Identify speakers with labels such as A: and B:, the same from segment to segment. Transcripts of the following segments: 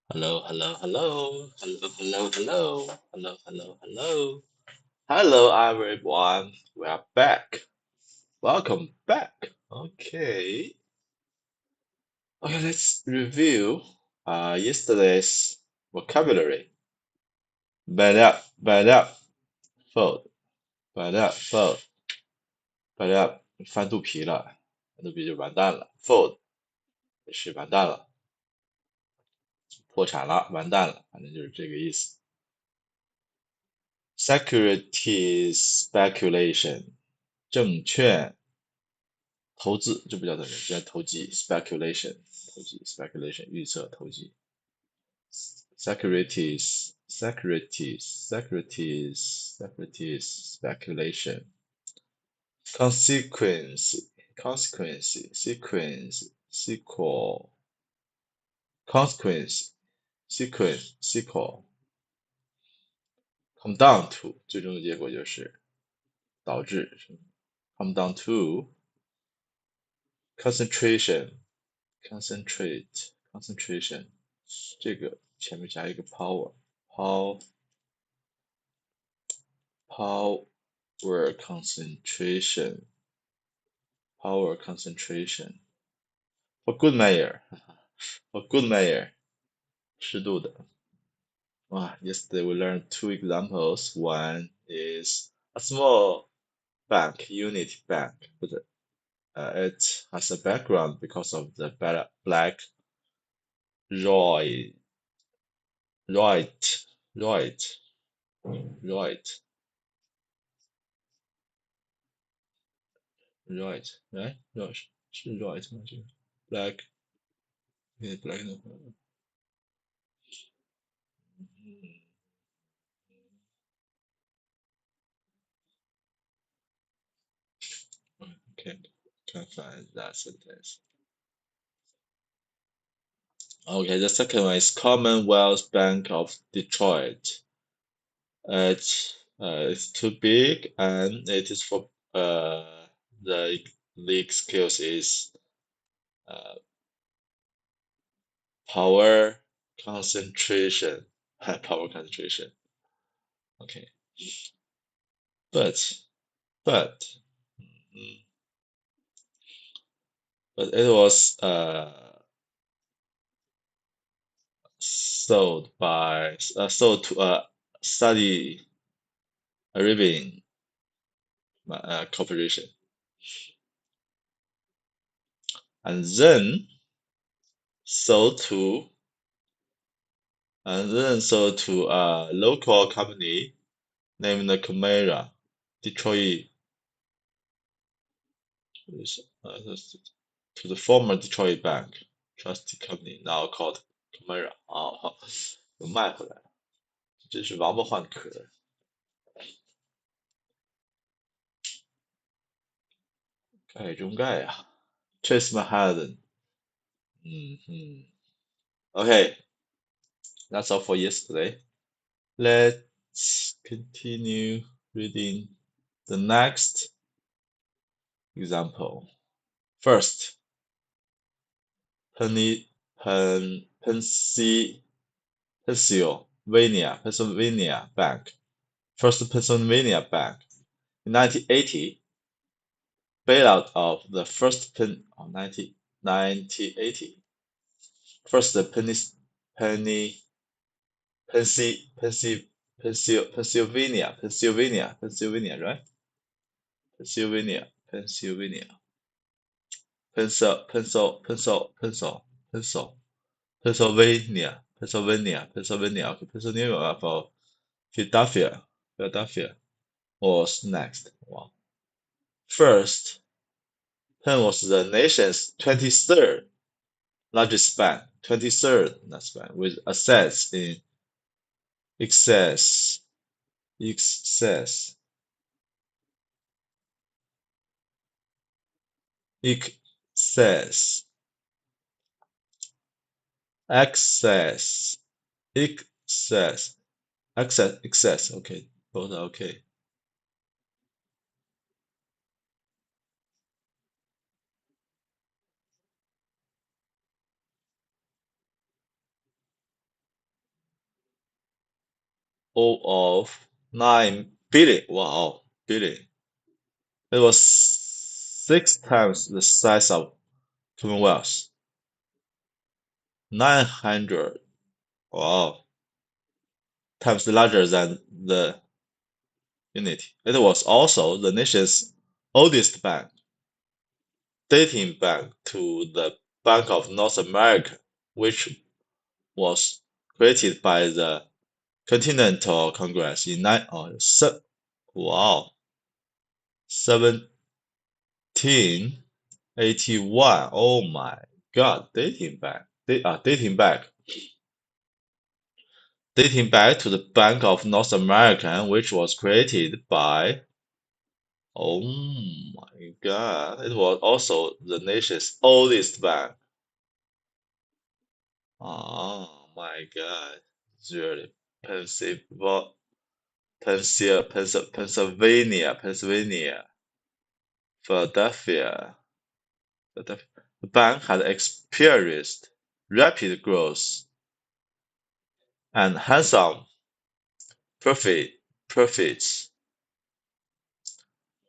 A: Hello, hello, hello, hello, hello, hello, hello, hello, hello. Hello, everyone. We are back. Welcome back. Okay. Okay, let's review yesterday's vocabulary. Bad up, fold, bad up, fold, bad up，翻肚皮了，翻肚皮就完蛋了。Fold 也是完蛋了，破产了，完蛋了，反正就是这个意思。Securities speculation，证券投资，这不叫证券，叫投机 speculation，投机 speculation 预测投机。Securities securities securities securities speculation consequence consequence sequence sequel consequence sequence sequel come down to 最终的结果就是导致 come down to concentration concentrate concentration 这个前面加一个 power power concentration power concentration for good measure for good measure 适度的。Yesterday we learned two examples. One is a small bank, Unity Bank, but it has a background because of the black Roy, Right, Right, Right, Right, right? 是 Right 吗？这个 Black, Black 的话，can't find that sentence. Okay, the second one is Commonwealth Bank of Detroit. It's too big and it is for the excuse is uh, power concentration. Power concentration. Okay, but but mm, but it was sold to a Saudi Arabian corporation, and then sold to sold to a local company named Camara, Detroit, to the former Detroit Bank Trust Company, now called Camara. 好，又卖回来了，真是王八换壳，盖中盖啊，Chase Manhattan。Okay, that's all for yesterday. Let's continue reading the next example. First, Penny, Pennsylvania Bank. First Pennsylvania Bank. In 1980, bailout of the first 1980. First Penny, Pennsylvania, right? Pennsylvania. Pennsylvania. Okay, Pennsylvania for Philadelphia was next. Wow. First, Penn was the nation's 23rd largest bank, 23rd largest bank with assets in excess, excess, excess, access, excess. Okay, both are okay. of 9 billion. Wow, billion. It was 6 times the size of Commonwealth. 900, wow, times larger than the unit. It was also the nation's oldest bank, dating back to the Bank of North America, which was created by the Continental Congress in 1781. Oh my God, dating back, dating back to the Bank of North America, which was created by. Oh my God, it was also the nation's oldest bank. Oh my God, it's really Pennsylvania, Philadelphia. The bank had experienced rapid growth and handsome profits,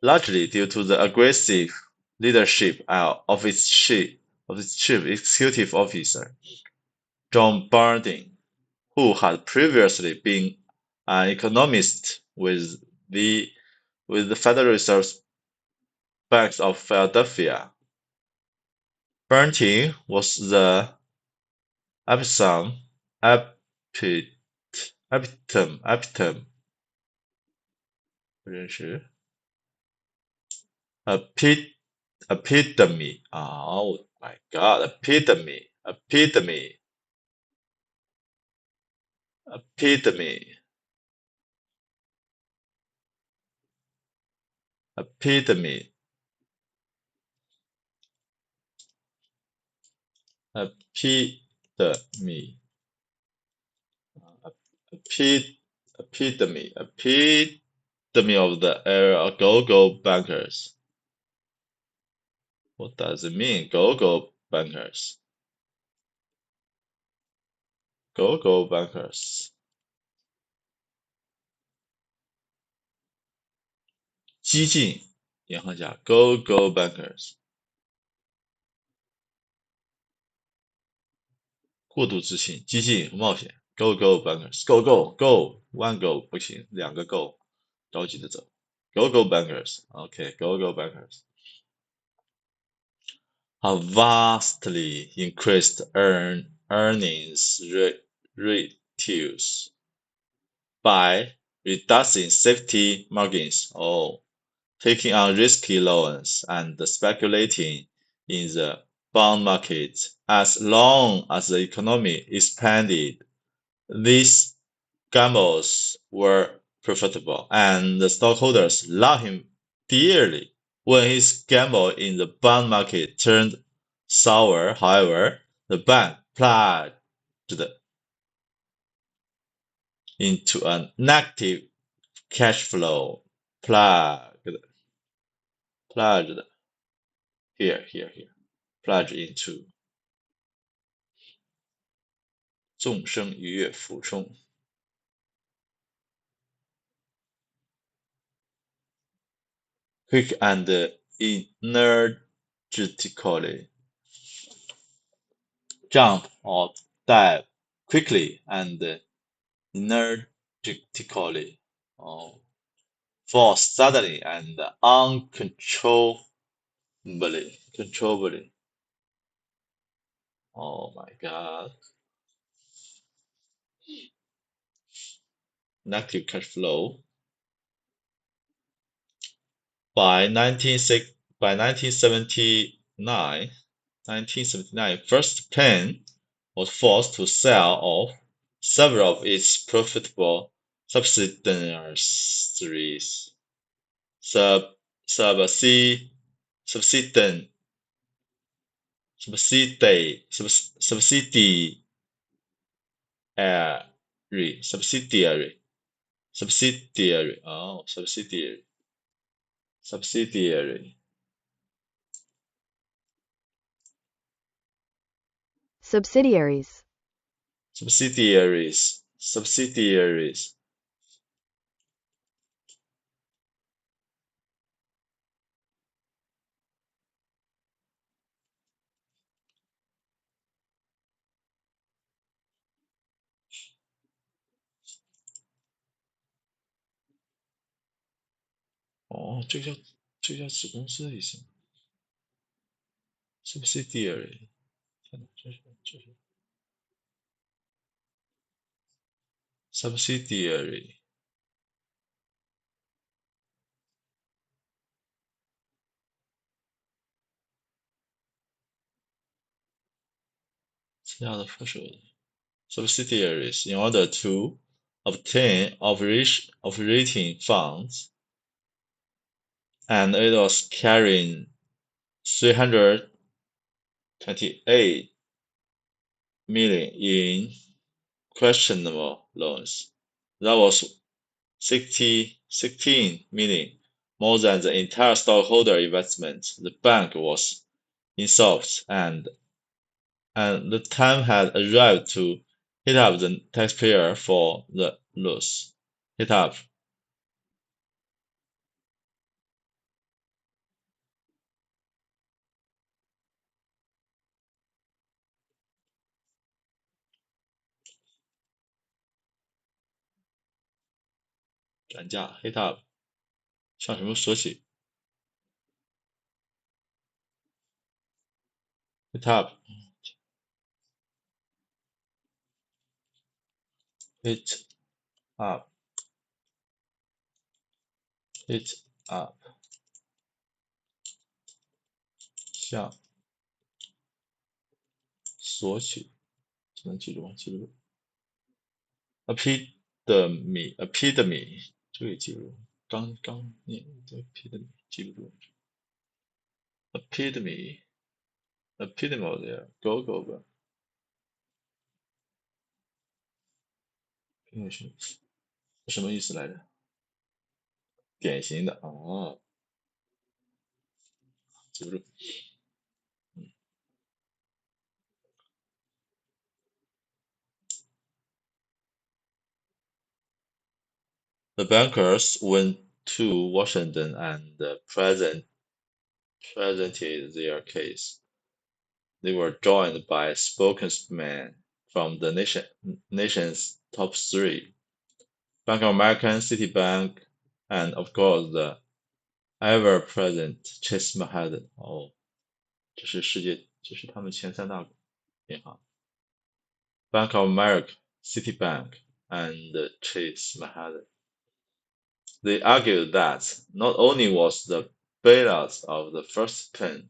A: largely due to the aggressive leadership of its chief executive officer, John Bardeen, who had previously been an economist with the Federal Reserve Bank of Philadelphia. Bardeen was the epitome epitome 不认识 epitome. Oh my God, epitome. Epitome. Epitome. Epitome. Epitome. Epitome of the era go-go bankers. What does it mean, go-go bankers? Go-go bankers. 激进银行家 go-go bankers. 过度自信、激进和冒险 go-go bankers. Go go go one go 不行，两个 go 着急的走 go-go bankers. OK, go-go bankers. Have vastly increased earnings ratios by reducing safety margins or taking on risky loans and speculating in the bond market. As long as the economy expanded, these gambles were profitable, and the stockholders loved him dearly. When his gamble in the bond market turned sour, however, the bank plunged into a negative cash flow. Plunged plunged into 纵身一跃俯冲 quick and energetically jump or dive quickly and energetically fall suddenly and uncontrollably. Oh my God. Negative cash flow. By 1979, First Penn was forced to sell off several of its profitable subsidiaries. Subsidiary subsidiary
B: Subsidiaries.
A: subsidiaries 哦，这个叫子公司的意思吗？subsidiary，天哪，这是 subsidiary，次要的附属 subsidiaries in order to obtain operating funds, and it was carrying 328 million in questionable loans. That was 16 million more than the entire stockholder investment. The bank was insolvent, and the time had arrived to hit up the taxpayer for the loss. Hit up 转嫁 hit up 向什么索取 hit up hit up hit up 向索取，只能记住吗？记住 epidemy 这个也记住，刚念的 epidemy 记不住 epidemy epidemy 的 go 吧，因为是什么意思来着？典型的哦，记不住。The bankers went to Washington and presented their case. They were joined by spokesmen from the nation's top three: Bank of America, Citibank, and of course the ever-present Chase Manhattan. 哦，这是他们前三大银行：Bank of America, Citibank, and Chase Manhattan. They argued that not only was the bailout of the first pen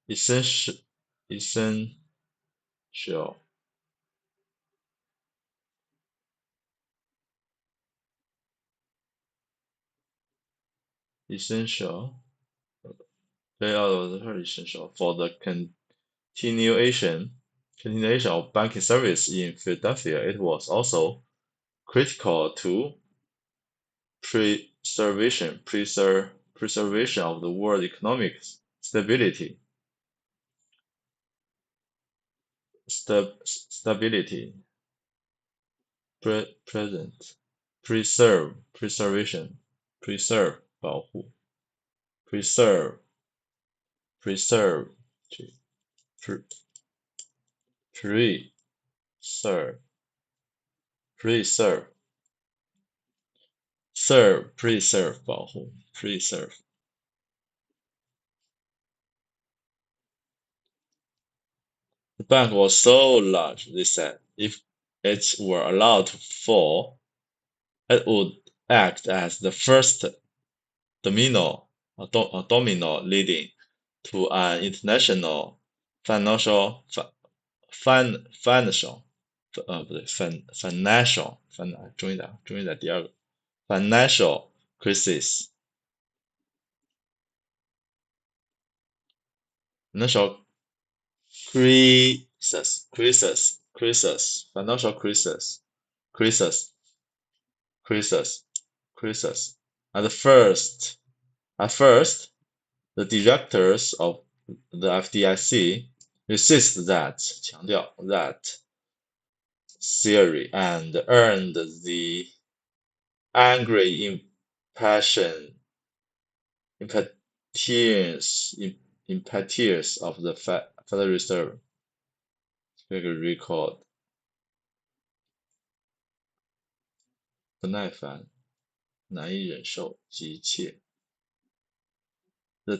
A: essential, essential, essential, bailout of the first essential for the continuation of banking service in Philadelphia. It was also critical to preservation of the world economic stability. Stability, present, preservation, preserve 保护 preserve preserve preserve preserve preserve 保护 preserve. The bank was so large, they said, if it were allowed to fall, it would act as the first domino leading to an international financial financial 不对 financial 终于在第二个 financial crisis financial financial crisis. At first, the directors of the FDIC resist that 强调 that theory and earned the angry impatience of the Federal Reserve. 这个 record. 不耐烦，难以忍受，急切。The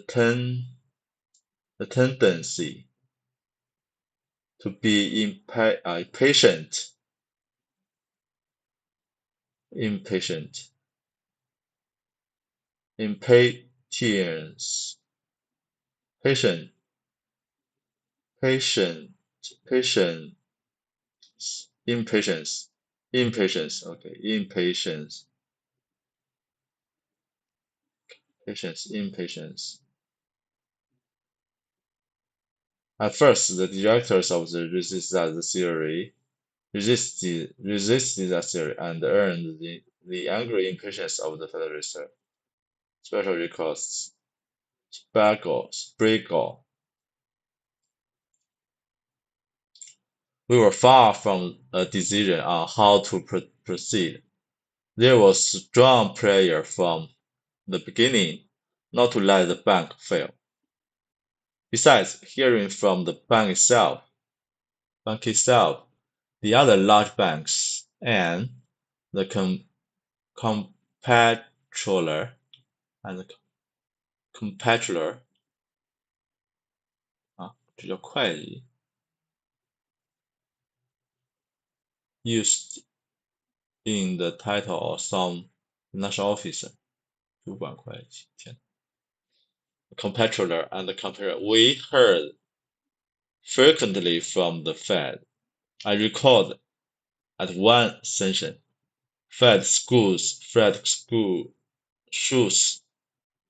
A: tendency to be impatient, impatience, patient, patient, patient, impatience, okay, impatience, impatience. At first, the directors of the resisted that theory and earned the angry impatience of the Federal Reserve. Special requests, Spriggle. We were far from a decision on how to proceed. There was strong prayer from the beginning not to let the bank fail. Besides, hearing from the bank itself, the other large banks, and the comptroller and the comptroller 啊，这叫会计 used in the title of some financial officer 主管会计，天 comptroller and the comptroller. We heard frequently from the Fed. I recalled at one session, Fed Schultz,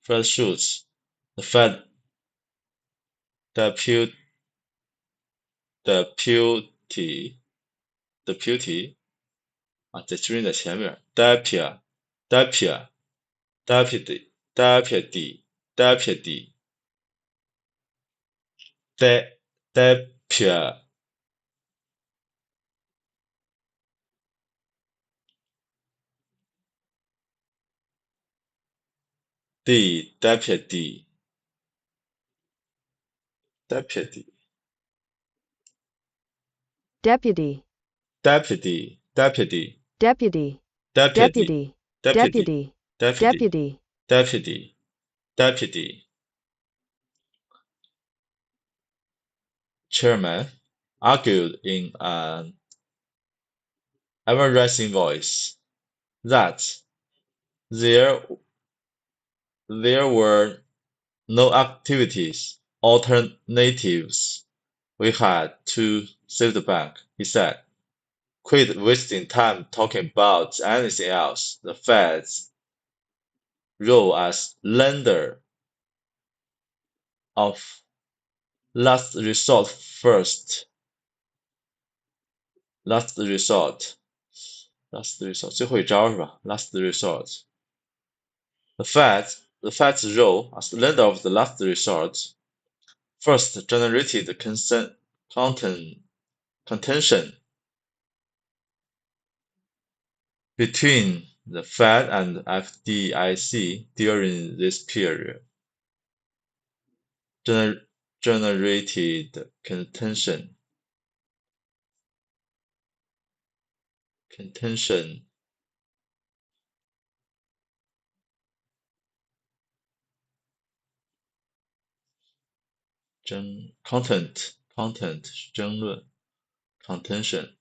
A: the Fed deputy 啊，在 string 的前面 deputy deputy deputy
B: deputy,
A: deputy deputy
B: deputy,
A: deputy
B: deputy,
A: deputy
B: deputy,
A: deputy deputy chairman argued in an ever-rising voice that there were no alternatives. We had to save the bank, he said. Quit wasting time talking about anything else. The Fed's role as lender of last resort first. Last resort 最后一招是吧 ？Last resort. The Fed's role as lender of the last resort first generated contention between the Fed and FDIC during this period. Generated contention. Content 是争论 contention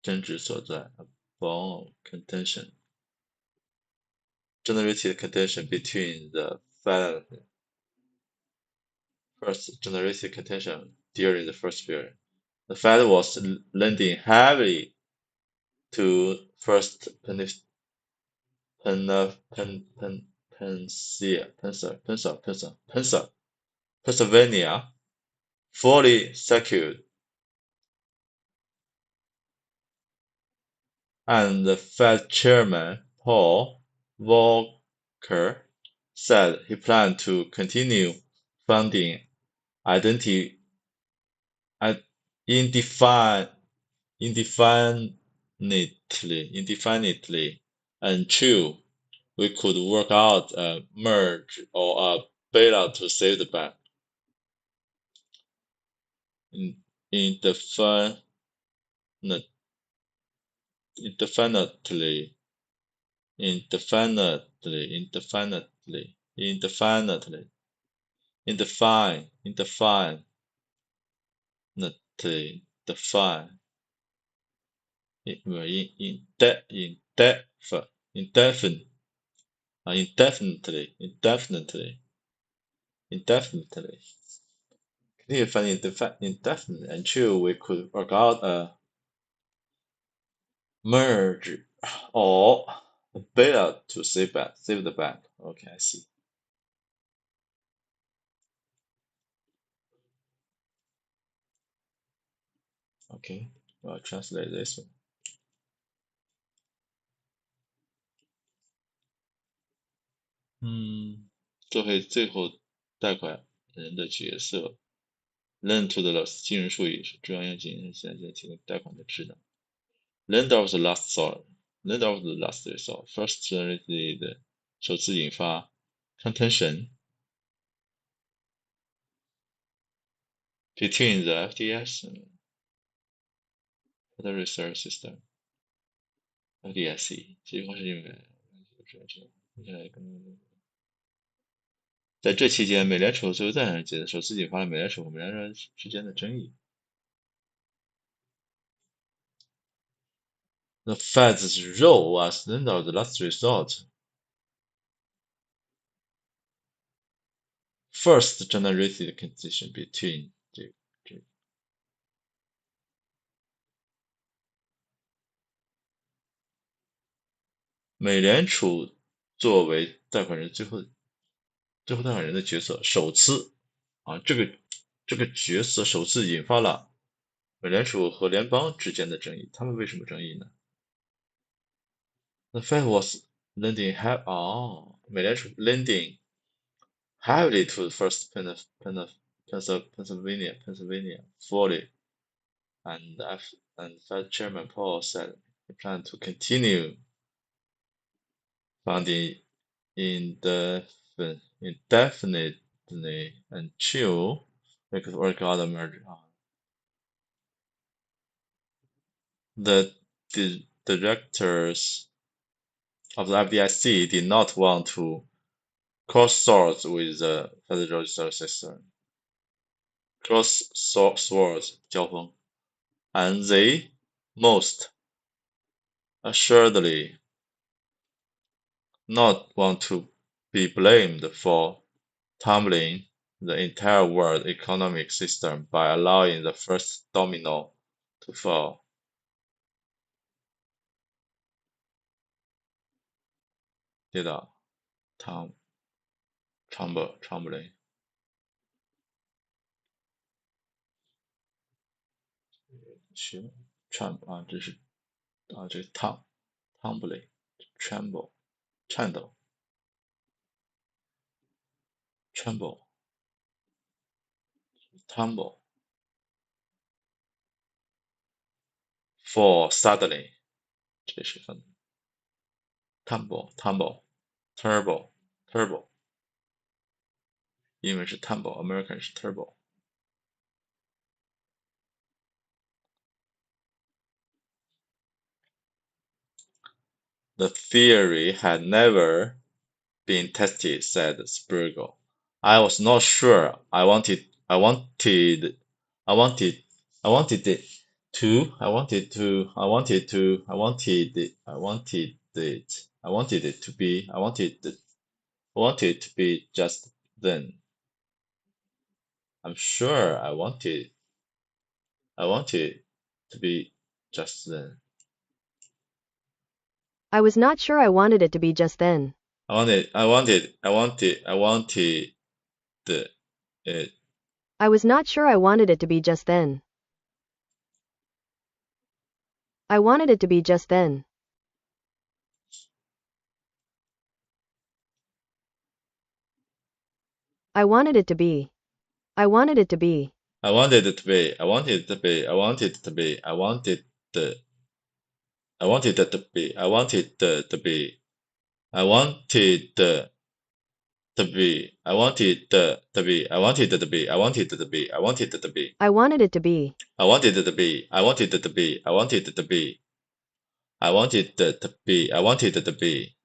A: 争执所在 contention generated contention between the Fed first generated contention during the first period. The Fed was lending heavily to First Pennsylvania, fully secured, and the Fed chairman Paul Volcker said he planned to continue funding indefinitely until we could work out a merge or a bailout to save the bank. Indefinitely indefinitely, indefinitely, indefinitely, indefine, indefinitely, define, indefinitely, indefinitely, indefinitely. Can you find indefinite? Until we could work out a merge or a bailout to save the bank. Okay, I see. Okay, I'll translate this one. 做回最后贷款人的角色 ，lend to the loss 金融术语是中央银行现在提供贷款的智能 ，lender of the last resort，lender of the last resort，first generated 首次引发 contention between the FDS and Federal Reserve System，FDIC，这句话是因为在这期间，美联储最后再上节的首次引发了美联储和美联储之间的争议。The Fed's role was lender of the last resort. First generated condition between 美联储作为贷款人最后贷款人的角色，首次这个角色首次引发了美联储和联邦之间的争议。他们为什么争议呢？ The Fed was lending美联储 lending heavily to the first Pennsylvania fully, and Fed Chairman Paul said he planned to continue funding indefinitely until we could work out a merger. The directors of the FDIC did not want to cross swords with the Federal Reserve System. Cross swords 交锋 and they most assuredly not want to be blamed for tumbling the entire world economic system by allowing the first domino to fall. 跌倒 tumbling 是 tremble 这是这个 tumbling tremble 颤抖 tremble tumble fall suddenly 这是分 tumble turbo 英文是 tumble American 是 turbo. The theory had never been tested, said Spiegel. I was not sure. I wanted it to be just then. I'm sure I wanted to be just then.
B: I was not sure I wanted it to be just then.
A: I wanted it.
B: I was not sure I wanted it to be just then. I wanted it to be just then. I wanted it to be. I wanted it to be.
A: I wanted it to be. I wanted it to be. I wanted it to be. I wanted the. I wanted it to be. I wanted to be. I wanted to be. I wanted to be. I wanted to be. I wanted to be. I wanted to be.
B: I wanted it to be.
A: I wanted it to be. I wanted it to be. I wanted it to be. I wanted it to be. I wanted it to be.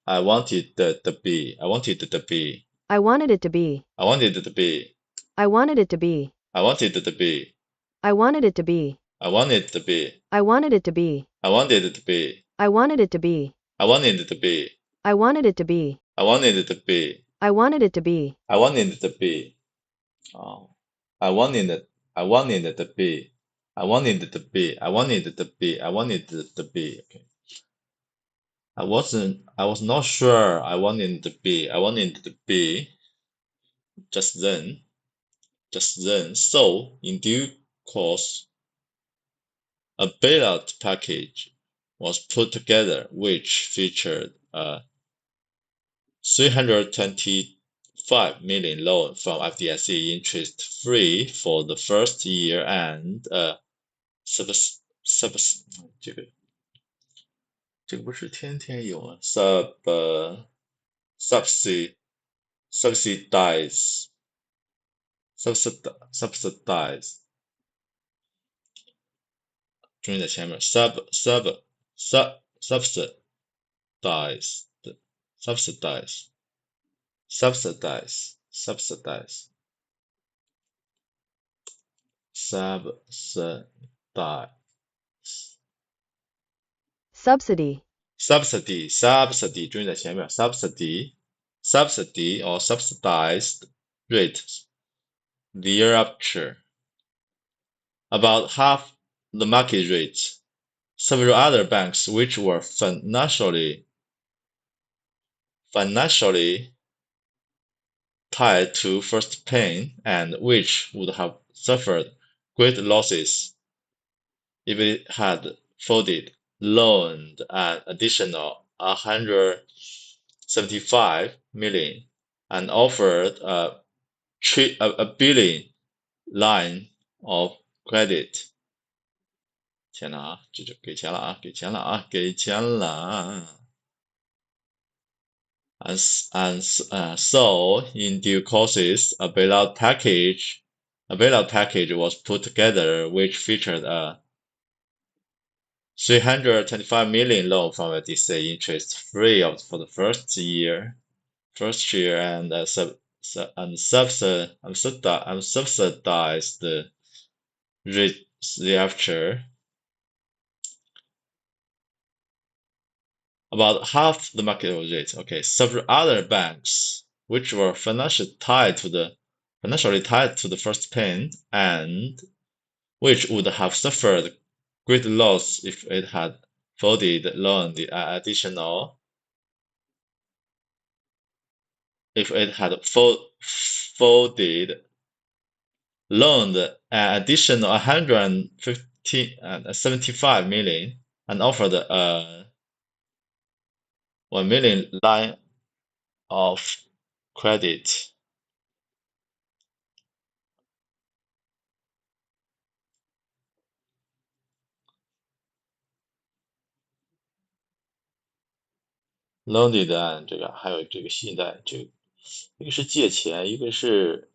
A: I wanted to be. I wanted to be.
B: I wanted it to be.
A: I wanted to be.
B: I wanted it to be.
A: I wanted to be.
B: I wanted it to be.
A: I wanted to be.
B: I wanted it to be.
A: I wanted to be.
B: I wanted it to be.
A: I wanted to be.
B: I wanted it to be.
A: I wanted to be.
B: I wanted it to be.
A: I wanted to be. Oh, I wanted. I wanted to be. I wanted to be. I wanted to be. I wanted to be. Okay. I was not sure I wanted to be. I wanted to be just then. So, in due course, a bailout package was put together which featured a $325 million loan from FDIC interest-free for the first year and a这个不是天天有啊 subsidized注意在前面 subsidized
B: Subsidy.
A: subsidy 注意在前面 subsidy or subsidized rate thereafter about half the market rate. Several other banks which were financially tied to first pain and which would have suffered great losses if it had folded, loaned an additional $175 million and offered a billion line of credit. 天哪啊，这就给钱了啊，给钱了啊，给钱了啊。And so, in due course, a bailout package was put together which featured a $325 million loan from FDIC interest-free for the first year, and subsidized rate thereafter. About half the market rate. Okay, several other banks which were financially tied to the first pain and which would have suffered great loss if it had folded, loaned an additional $175 million and offered a $1 million line of credit. Loaned and 这个还有这个信贷，这个一个是借钱，一个是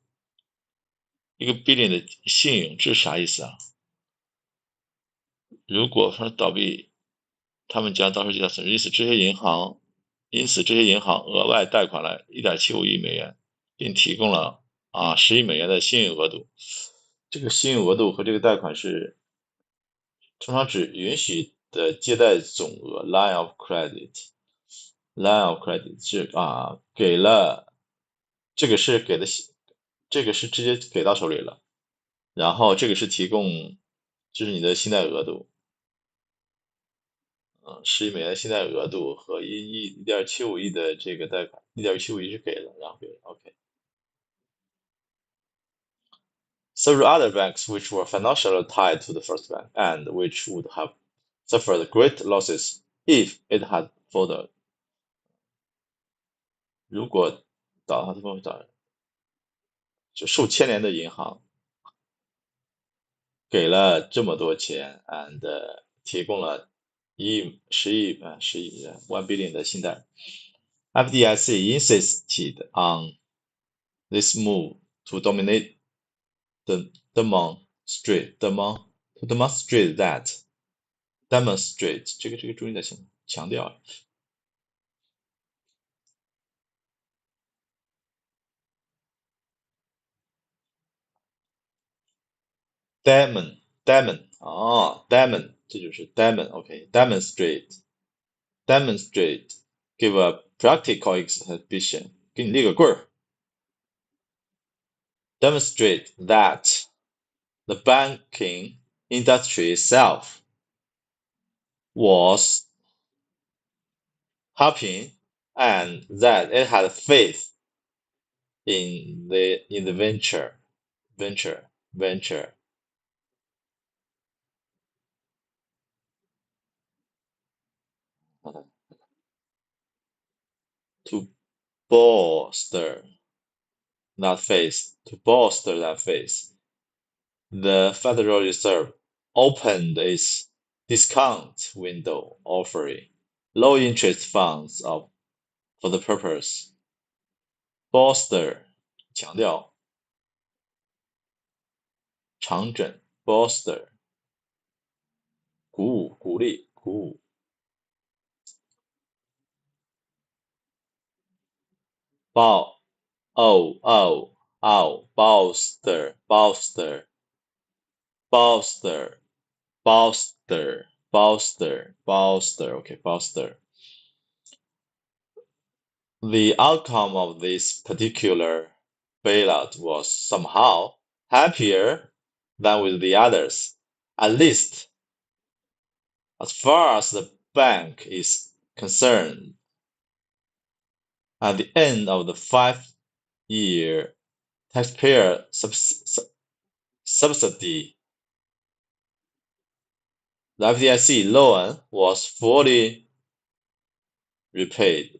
A: 一个 billion 的信用，这是啥意思啊？如果说倒闭，他们将遭受巨大损失，因此这些银行额外贷款了1.75亿美元，并提供了10亿美元的信用额度。这个信用额度和这个贷款是通常指允许的借贷总额 line of credit 是给了，这个是给的，这个是直接给到手里了，然后这个是提供，这是你的信贷额度，10亿美元的信贷额度和1.75亿的这个贷款，1.75亿是给了，然后给了 OK。Several other banks which were financially tied to the first bank and which would have suffered great losses if it had folded. 如果倒的话，它会倒，就受牵连的银行给了这么多钱 and 提供了10亿1 billion 的信贷。FDIC insisted on this move to demonstrate that 这个注意在强调 Demon 哦 Demon 这就是 Demon OK Demonstrate give a practical exhibition 给你立个棍儿 Demonstrate that the banking industry itself was happy and that it had faith in the venture to bolster that faith the Federal Reserve opened its discount window offering low interest funds for the purpose bolster 强调长整 bolster 鼓舞鼓励鼓舞bolster okay bolster the outcome of this particular bailout was somehow happier than with the others, at least as far as the bank is concerned. At the end of the 5-year taxpayer subsidy, the FDIC loan was fully repaid.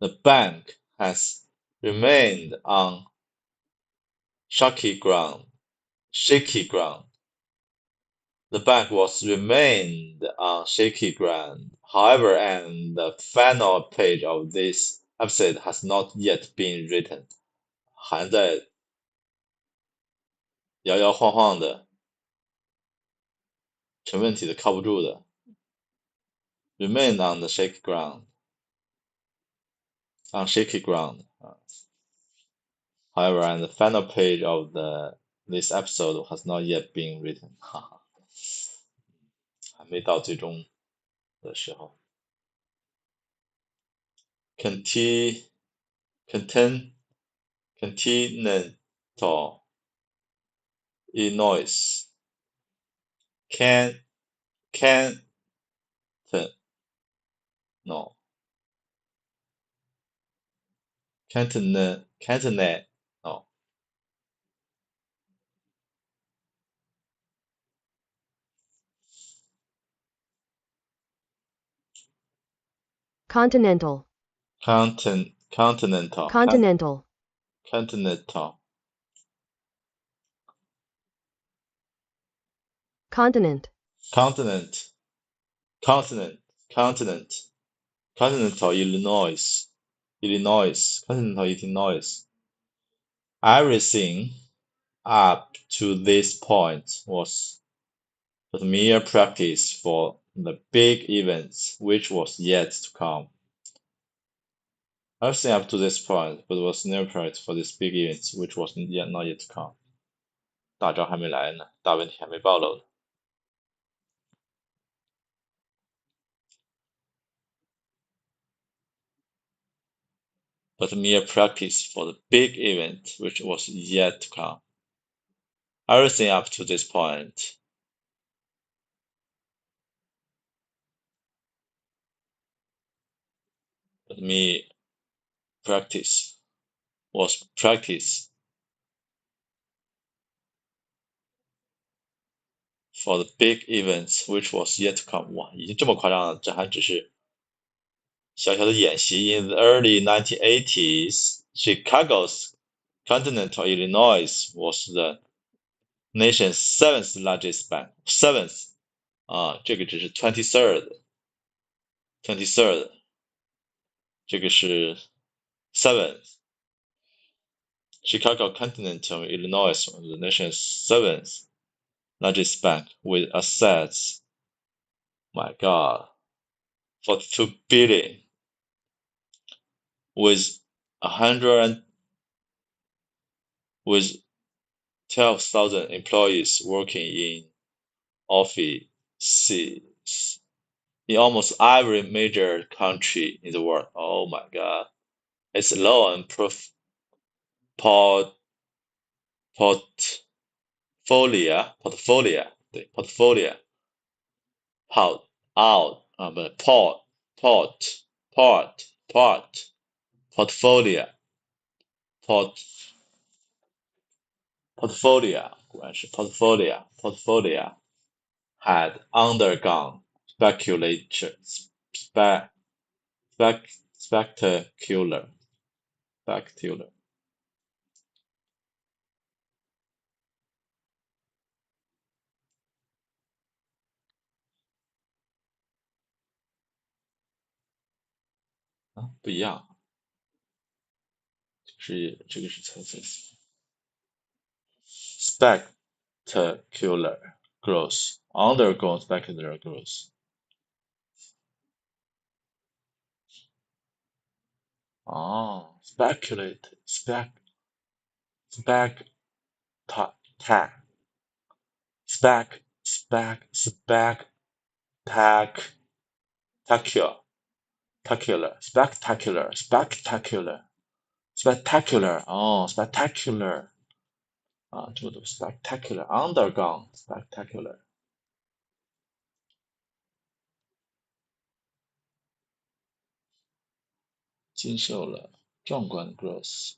A: The bank has remained on shaky ground. The bank was remained on shaky ground. However, and the final page of this episode has not yet been written. 还在摇摇晃晃的，成问题的，靠不住的。Remain on the shaky ground. On shaky ground. However, and the final page of this episode has not yet been written. 哈哈，还没到最终的时候。Continental Illinois. No. Cantonal. No.
B: Continental.
A: Continental.
B: Continental.
A: Continental.
B: Continent.
A: Continent. Continental Illinois. Continental Illinois. Everything up to this point was but mere practice for the big events which was yet to come. Everything up to this point but was mere practice for this big events which was not yet to come. 大招还没来呢，大问题还没暴露呢。But mere practice for the big event which was yet to come. Everything up to this point but mere practice was practice for the big events which was yet to come. 哇，已经这么夸张了，这还只是小小的演习。In the early 1980s, Chicago's Continental Illinois was the nation's seventh largest bank. Seventh 啊，这个只是 23rd，这个是 seventh. Chicago Continental Illinois was the nation's seventh largest bank with assets, my God, 42 billion, with 12,000 employees working in offices in almost every major country in the world. Oh my god. Its loan portfolio port out portfolio portfolio had undergone spectacular 不一样，这个是猜测 spectacular growth undergone spectacular growth 哦 speculate spec ta ta spectacular 哦 spectacular 啊，这个读 spectacular undergone spectacular 经受了壮观的 growth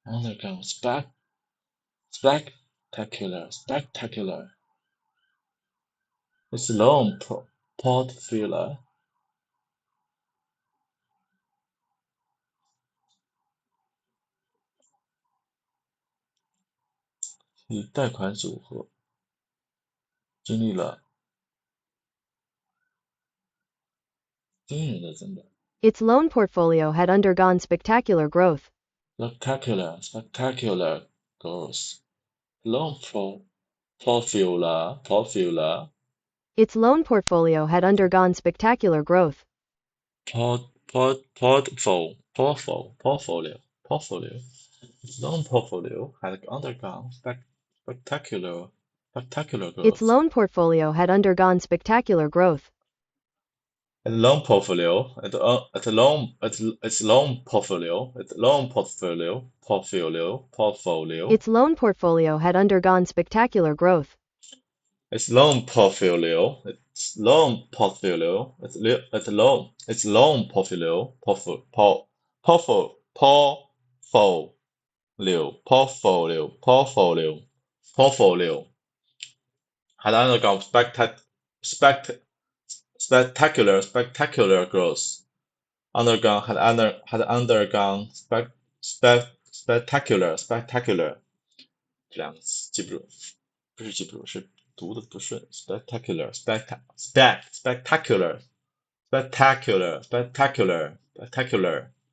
A: undergone spectacular its loan portfolio 与贷款组合经历了惊人的增长
B: Its loan portfolio had undergone spectacular growth.
A: spectacular growth loan portfolio
B: Its loan portfolio had undergone spectacular growth.
A: portfolio loan portfolio had undergone spectacular
B: Its
A: growth.
B: loan portfolio had undergone spectacular growth.
A: Its loan portfolio its loan portfolio
B: Its loan portfolio had undergone spectacular growth.
A: its loan portfolio its loan portfolio its loan portfolio had undergone spectacular growth. Had undergone spectacular 这两个词记不住，不是记不住，是读的不顺。spectacular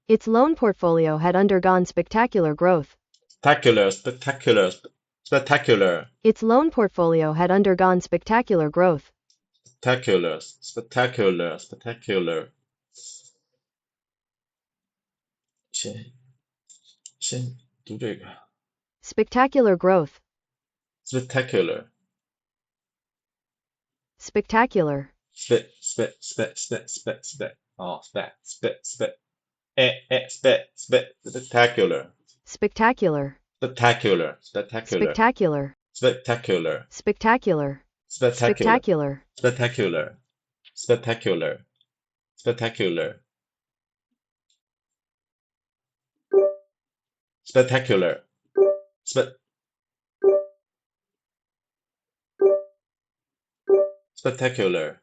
B: Its loan portfolio had undergone spectacular growth.
A: spectacular
B: Its loan portfolio had undergone spectacular growth.
A: spectacular 先读这个
B: Spectacular growth.
A: spectacular
B: Spectacular.
A: spectacular
B: Spectacular.
A: spectacular
B: Spectacular.
A: spectacular
B: Spectacular.
A: spectacular
B: Spectacular.
A: spectacular spectacular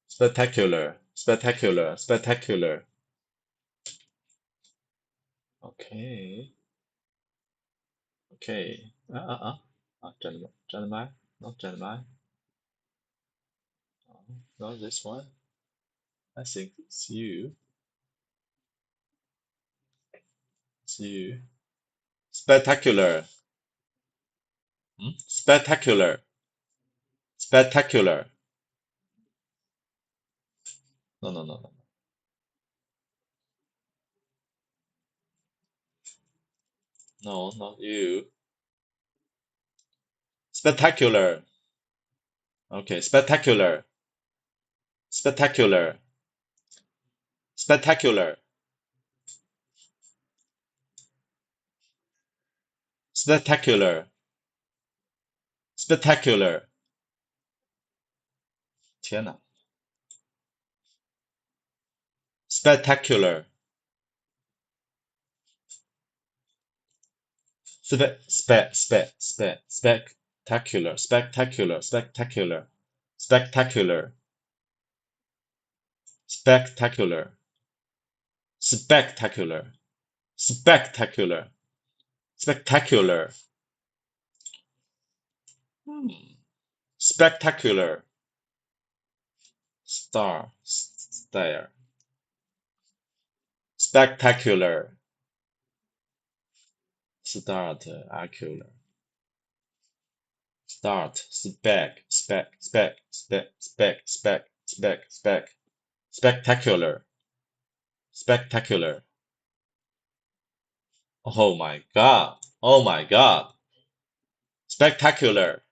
A: spectacular spectacular spectacular okay okay 站着麦 not 站着麦 not this one I think it's you spectacular spectacular spectacular. No, no, no, no. No, not you. Spectacular. Okay, spectacular. Spectacular. Spectacular. Spectacular. Spectacular. 天哪 Spectacular. Spectacular. Spectacular. Spectacular. Spectacular. Spectacular. Spectacular. Spectacular. Spectacular. Spectacular. Stare. Spectacular. Spectacular. Spectacular. Spectacular. Oh my god. Oh my god. Spectacular.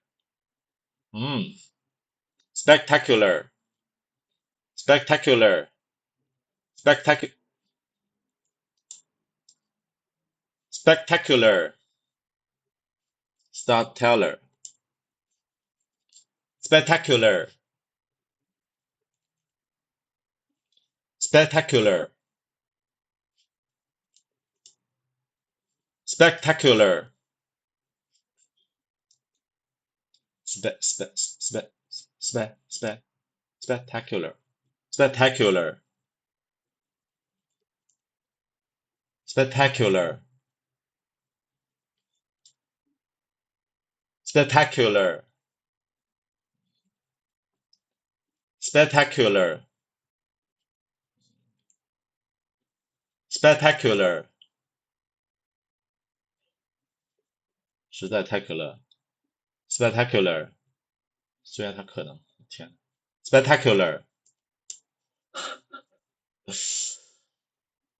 A: Spectacular. Spectacular. Spectacular. Storyteller. Spectacular. Spectacular. Spectacular. Spectacular. Spectacular. Spectacular. Spectacular. Spectacular. Spectacular. 实在太可乐 Spectacular. 虽然它可能，天 Spectacular.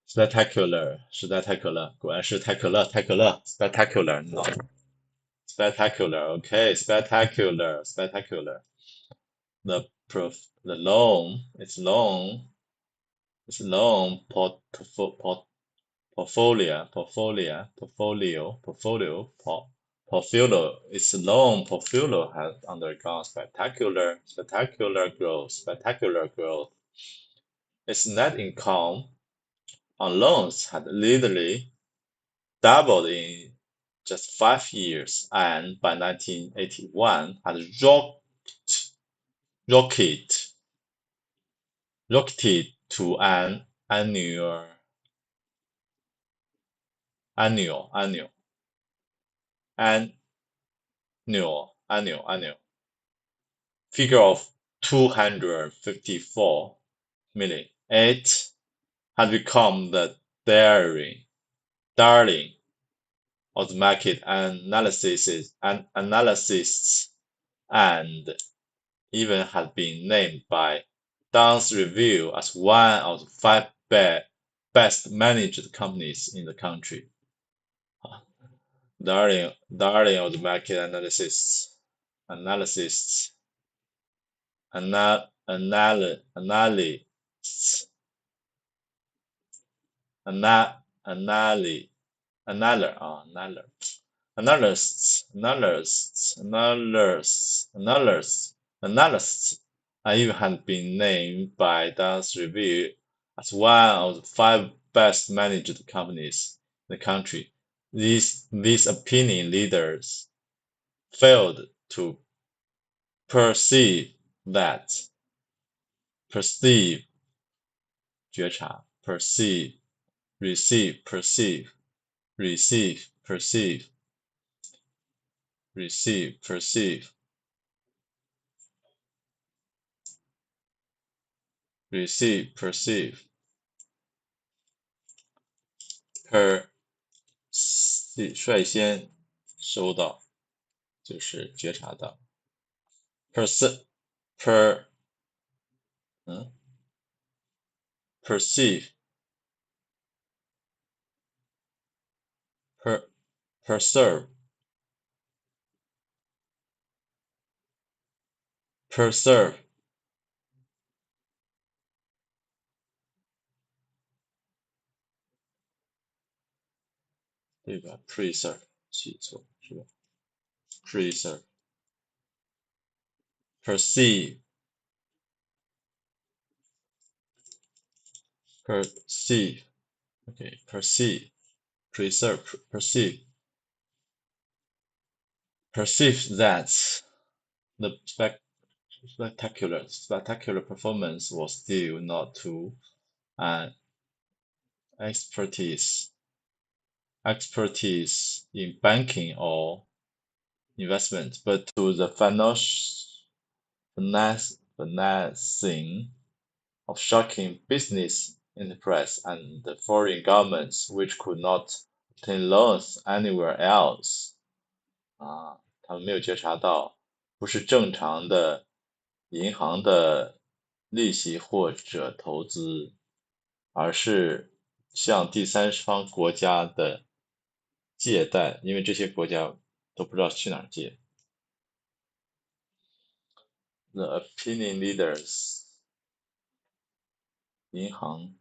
A: Spectacular. 实在太可乐，果然是太可乐，太可乐 Spectacular. No. Spectacular. Okay. Spectacular. Spectacular. The loan. It's loan. It's loan portfolio. Its loan portfolio has undergone spectacular growth. Its net income on loans had literally doubled in just 5 years, and by 1981 had rocketed to an annual figure of 254 million. It had become the darling of the market analysts, and even had been named by Down's Review as one of the 5 best managed companies in the country. Darling of the market analysts, analysts, and even had been named by Down's Review as one of the 5 best managed companies in the country. These opinion leaders failed to perceive 觉察 perceive receive perceive receive perceive receive perceive receive perceive率先收到就是觉察到 perceive preserve preserve 对吧 ？preserve 记错是吧 ？preserve perceive okay perceive preserve perceive that the spectacular performance was due not to an expertise in banking or investment, but to the financing of shocking business enterprise and the foreign governments which could not obtain loans anywhere else. 他们没有觉察到，不是正常的银行的利息或者投资，而是向第三方国家的借贷，因为这些国家都不知道去哪儿借。The opinion leaders 银行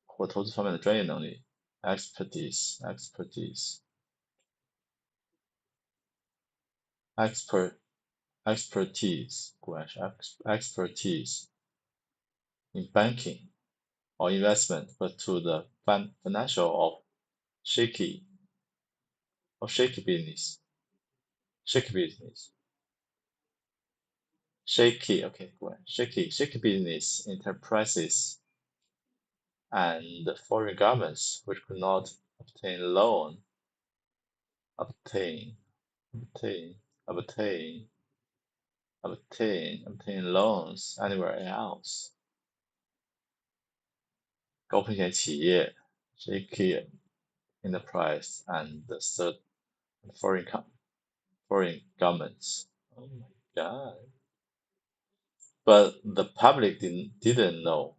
A: 或投资方面的专业能力 expertise果然是 expertise in banking or investment, but to the financial of shaky business. Okay, 果然 shaky business enterprises and foreign governments which could not obtain loans anywhere else. 高风险企业 JEKYLL enterprise and foreign governments. Oh my god. But the public didn't know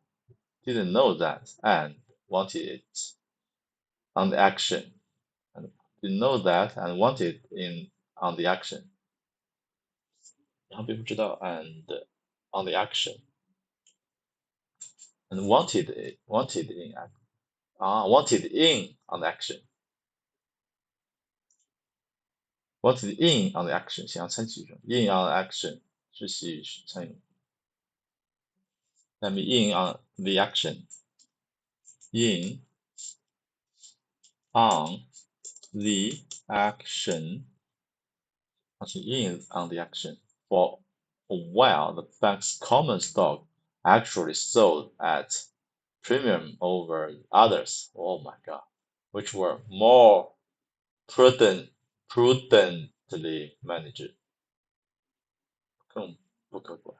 A: that and wanted it on the action. And didn't know that and wanted on the action. 然后并不知道 and on the action. And wanted in on the action. Wanted in on the action 想要参与其中 in on the action 是习语参与 Let me in on the action. In on the action. In on the action. For a while, the bank's common stock actually sold at premium over others. Oh my god. Which were more prudently managed. 更不可观。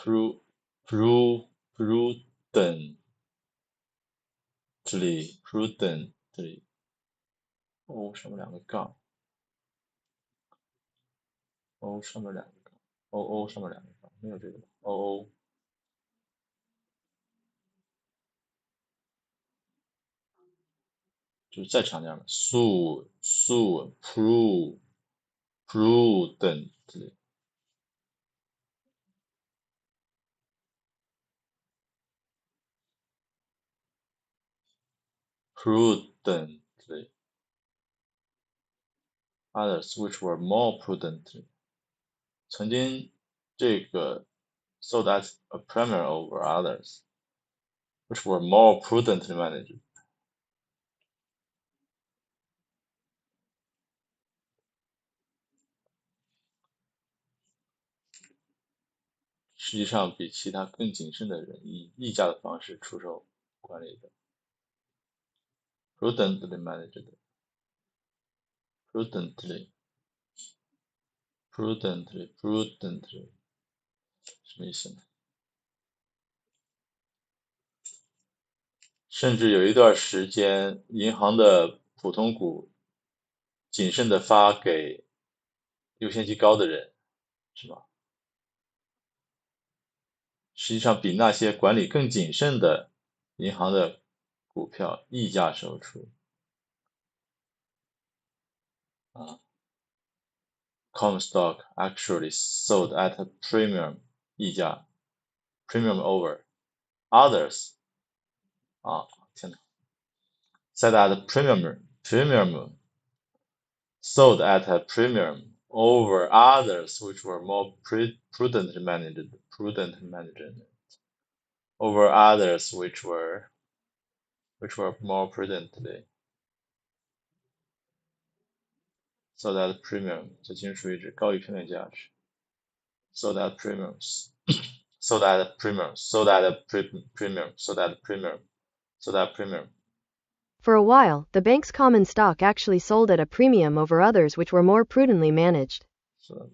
A: prudently 上面两个杠 上面两个杠上面两个杠没有这个就是再长点嘛 prudently others which were more prudently 曾经这个 sold at a premium over others which were more prudently managed. 实际上比其他更谨慎的人以溢价的方式出售管理的 prudently managed. prudently 什么意思呢？甚至有一段时间银行的普通股谨慎的发给优先级高的人，是吧？实际上比那些管理更谨慎的银行的股票溢价售出。Common stock actually sold at a premium 溢价 premium over others 天哪 said at premium sold at a premium over others which were more prudently managed over others which were more prudently sold at premium 这仅属于指高于平均价值 sold at premiums sold at premium sold at premium sold at premium sold at premium.
B: For a while, the bank's common stock actually sold at a premium over others which were more prudently managed.
A: So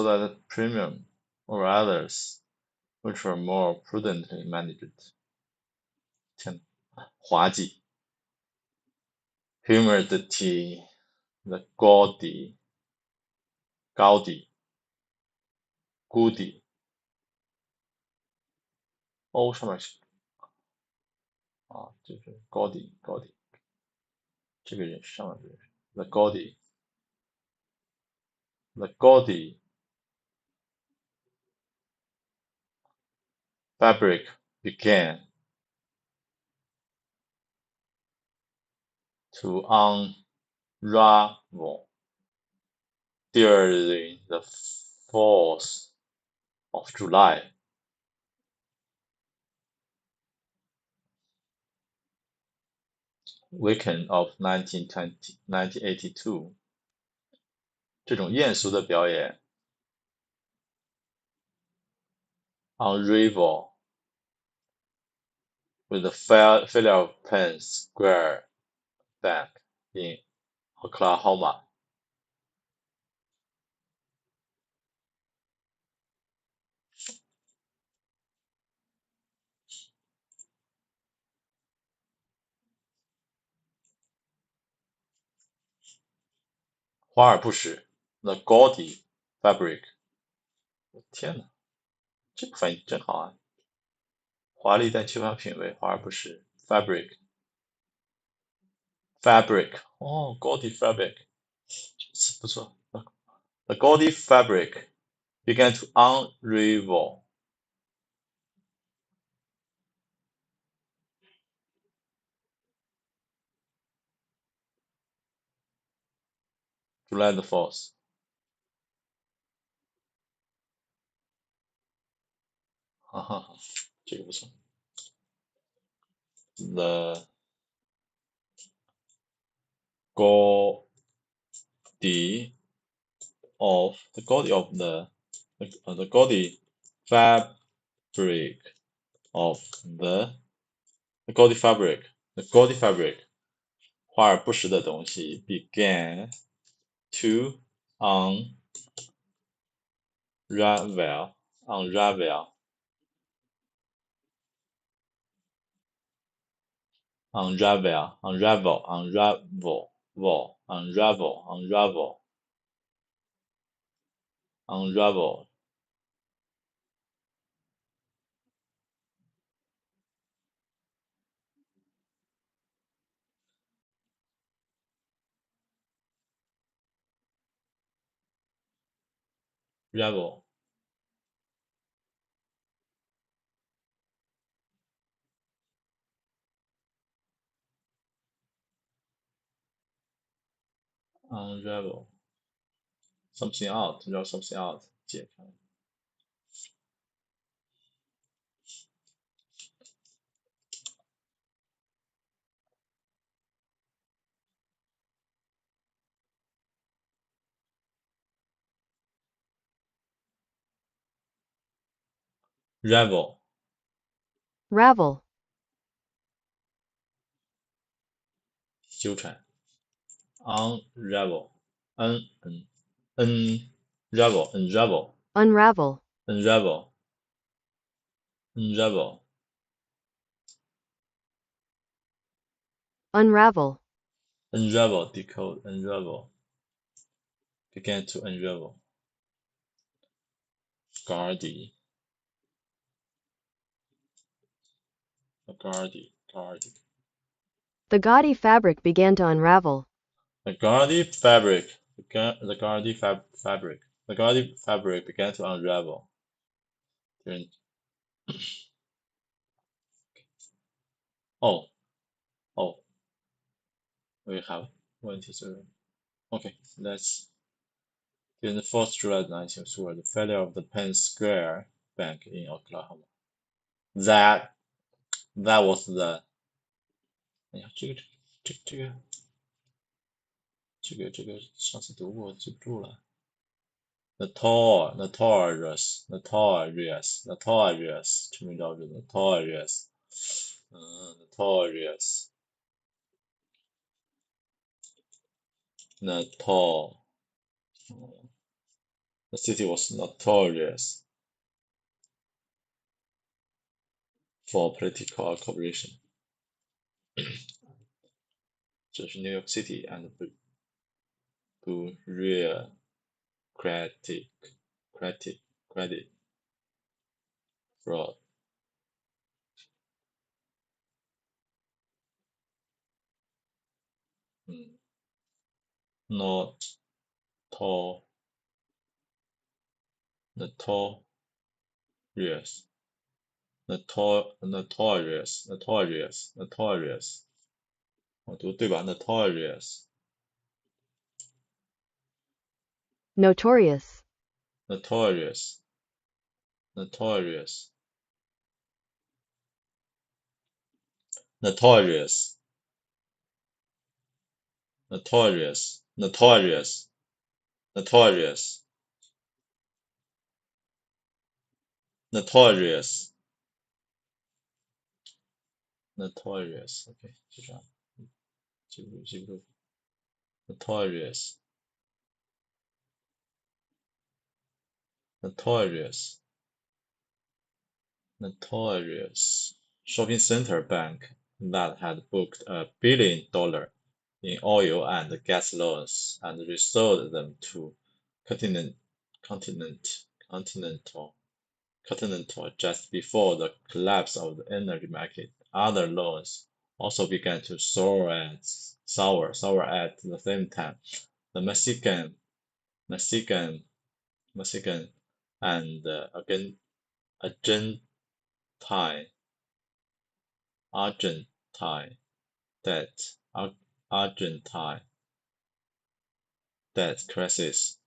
A: that premium over others which were more prudently managed. 天哪，滑稽 humidity 的高底高底谷底 O 上面是就是高底这个人上面这个人 the 高底 fabric began to unravel during the 4th of July. Weekend of 1982. 这种艳俗的表演 unravel with the failure of Penn Square Bank in Oklahoma. 华而不实 The gaudy fabric. 天哪，这个翻译真好啊！华丽但缺乏品味，华而不实 fabric gaudy fabric 这个词不错 The gaudy fabric began to unravel July the 4th. 哈哈哈，这个不错。The gaudy of the gaudy fabric of the gaudy fabric 华而不实的东西 began to unravel Unravel something out 叫 something out 解开
B: Ravel.
A: 纠缠 unravel unravel
B: Unravel. Unravel.
A: unravel, decode, unravel, began to unravel. Gaudy,
B: The gaudy fabric began to unravel.
A: The gaudy fabric began to unravel. Oh, we have 问题是 Okay, let's. During the 4th July 1904, the failure of the Penn Square Bank in Oklahoma. That was the. 哎呀，这个上次读过，记不住了。notorious，成名招式 notorious， notorious， the city was notorious for political corruption. 这是 New York City and bureaucratic credit fraud. Notorious， 我读对吧 ？Notorious，
B: Notorious.
A: notorious, notorious, notorious, notorious, notorious, notorious, notorious. OK， 就这样，记不住。Notorious, notorious, notorious. Shopping center bank that had booked $1 billion in oil and gas loans and resold them to Continental just before the collapse of the energy market. Other loans also began to sour at the same time. The Mexican and Argentine debt crisis.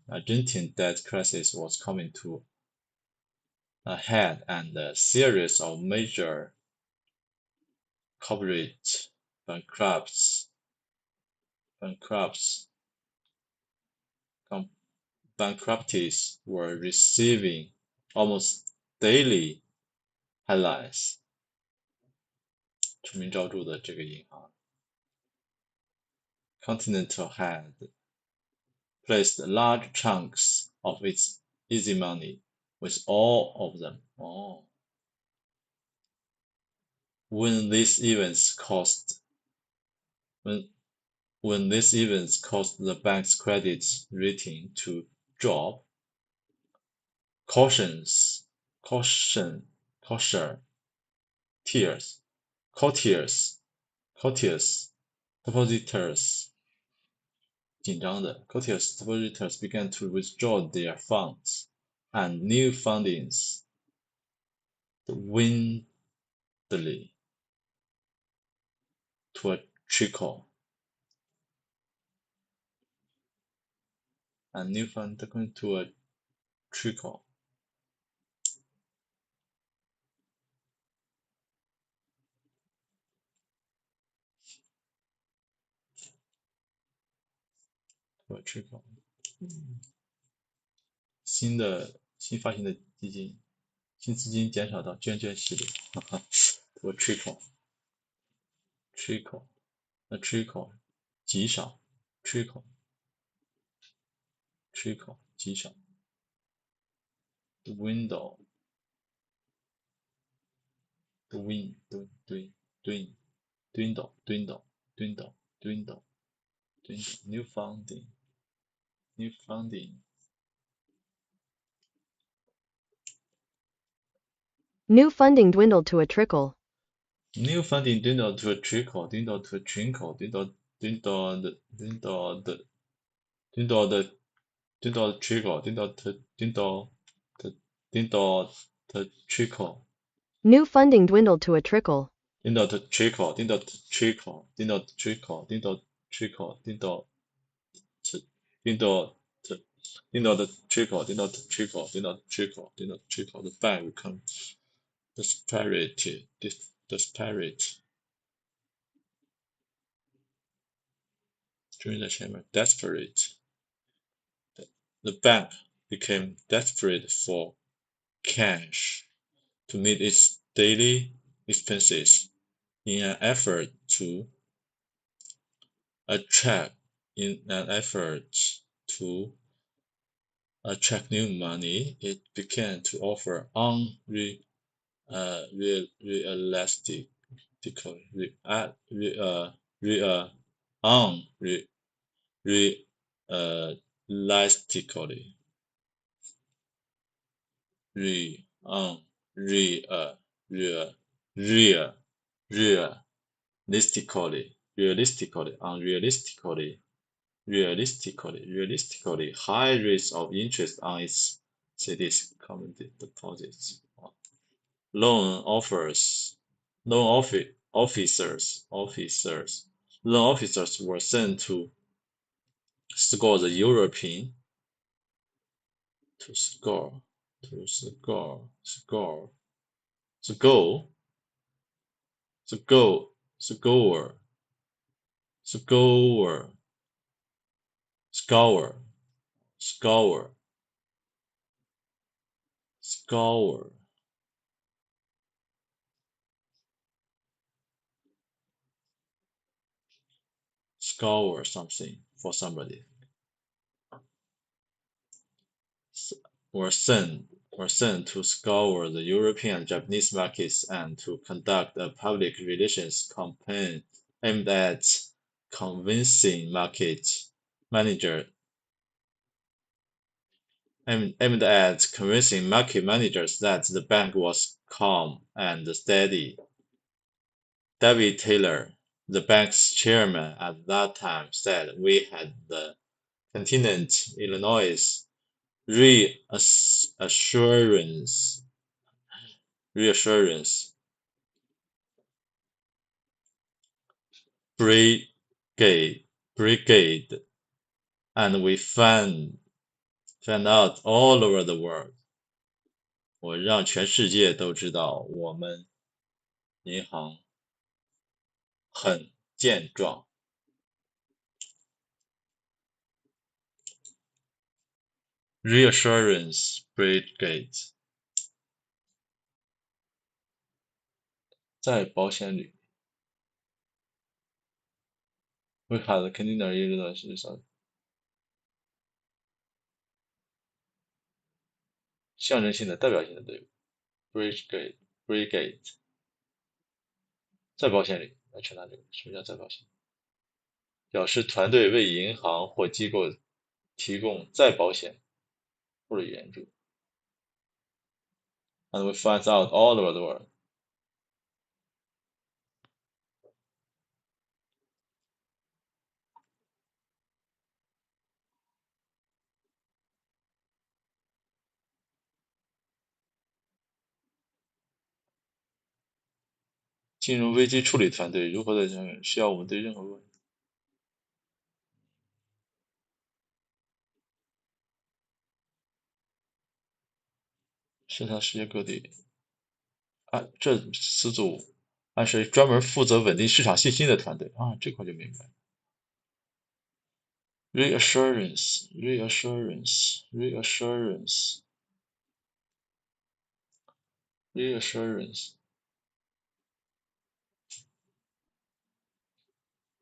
A: Argentine debt crisis was coming to a head, and a series of major corporate bankruptcies were receiving almost daily headlines. 出名招著的这个银行 Continental had placed large chunks of its easy money with all of them. When these events caused the bank's credit rating to drop, courtiers, depositors 紧张的 depositors began to withdraw their funds, and new fundings dwindled to a trickle.新发行的基金，新资金减少到捐系列，to a trickle. A trickle 极少 trickle 极少 dwindle dwindle new funding
B: New funding dwindled to a trickle.
A: New funding dwindled to a trickle, dwindled to a trickle, dwindled trickle, dwindled trickle.
B: New funding dwindled to a trickle.
A: Dwindled trickle, dwindled trickle, dwindled trickle, dwindled trickle, dwindled dwindled trickle, dwindled trickle, dwindled trickle, dwindled trickle. The bank become disparate. During the chamber, desperate. The bank became desperate for cash to meet its daily expenses in an effort to attract new money. It began to offer unrealistic realistically high rates of interest on its CDs, common deposits. Loan officers were sent to score the European scour something for somebody. Were sent to scour the European and Japanese markets and to conduct a public relations campaign aimed at convincing market managers that the bank was calm and steady. David Taylor, the bank's chairman at that time, said, "We had the continent Illinois reassurance brigade, and we found out all over the world."我让全世界都知道我们银行很健壮。Reassurance brigade 在保险里 We had continued Illinois 象征性的代表性的队伍 brigade 在保险里来传达这个什么叫在保险，表示团队为银行或机构提供再保险或者援助。And we find out all over the world. 金融危机处理团队如何在这里需要我们对任何问题生产世界各地这词组暗示专门负责稳定市场信心的团队这块就明白。Reassurance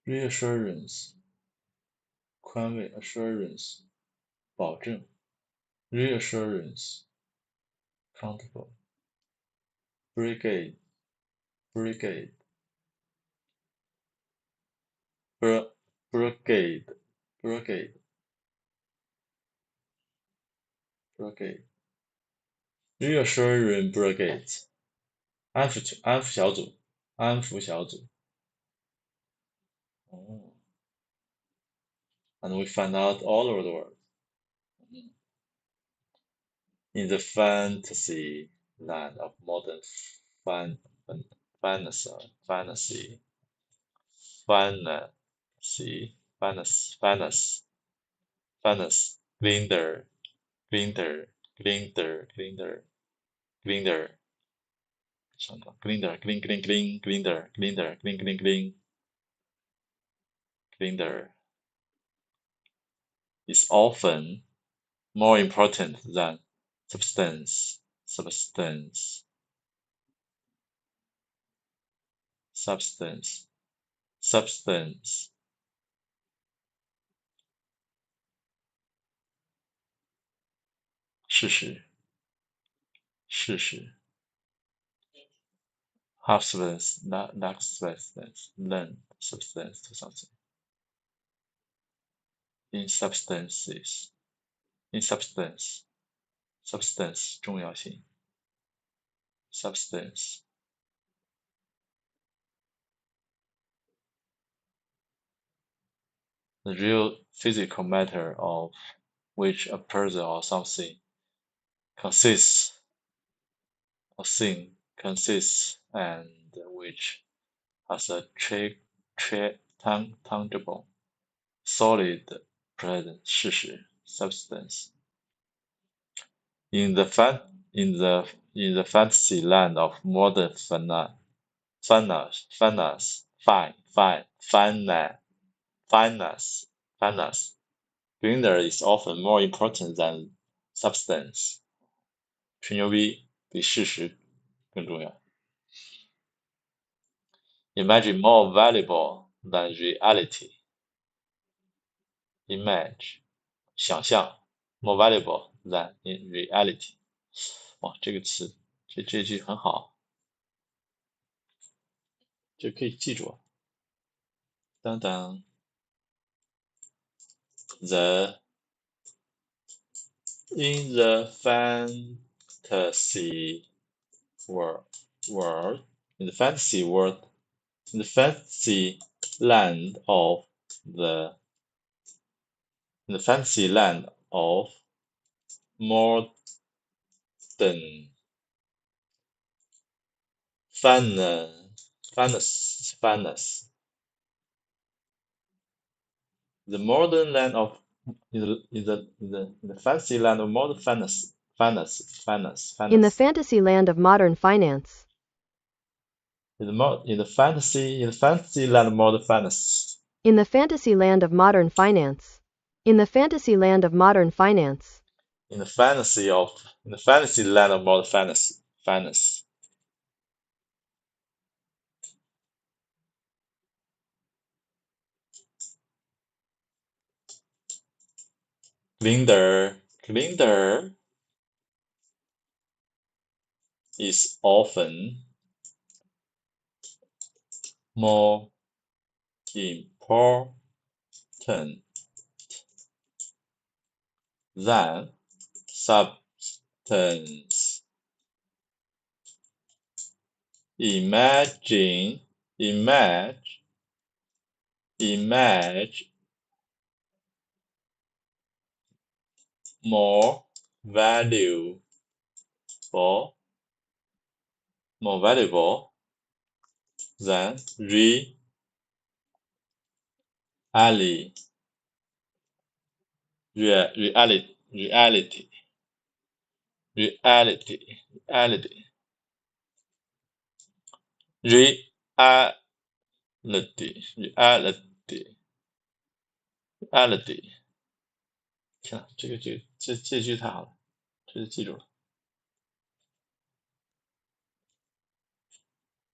A: reassurance 宽慰 assurance 保证 reassurance comfortable brigade brigade brigade brigade brigade reassuring brigade 安抚小组安抚小组And we find out all over the world. In the fantasy land of modern fantasy, glinder, glinder, glinder, glinder, glinder, glinder, gling, gling, gling, glinder, glinder, gling, gling, gling, glinder is often more important than substance, substance, substance, substance. 事实，事实。Have substance, lack substance, lend substance to something. In substances, in substance, substance 重要性。Substance. The real physical matter of which a person or something consists, a thing consists, and which has a tangible, solid presence, 事实 substance. In the fantasy land of modern finance, glitter is often more important than substance. 吹牛逼比事实更重要。Imagine more valuable than reality. Image 想象 more valuable than in reality. 哇，这个词这句很好，这可以记住。当当 in the fantasy world, in the fantasy world, in the fantasy land of in the fantasy land of modern finance, the modern land of in the fantasy land of modern finance.
B: In the fantasy land of modern finance.
A: In the fantasy land of modern finance.
B: In the fantasy land of modern finance. In the fantasy land of modern finance.
A: In the fantasy land of modern finance. Glitter is often more important than substance. Image more valuable than reality.天啊，这句太好了，这就记住了。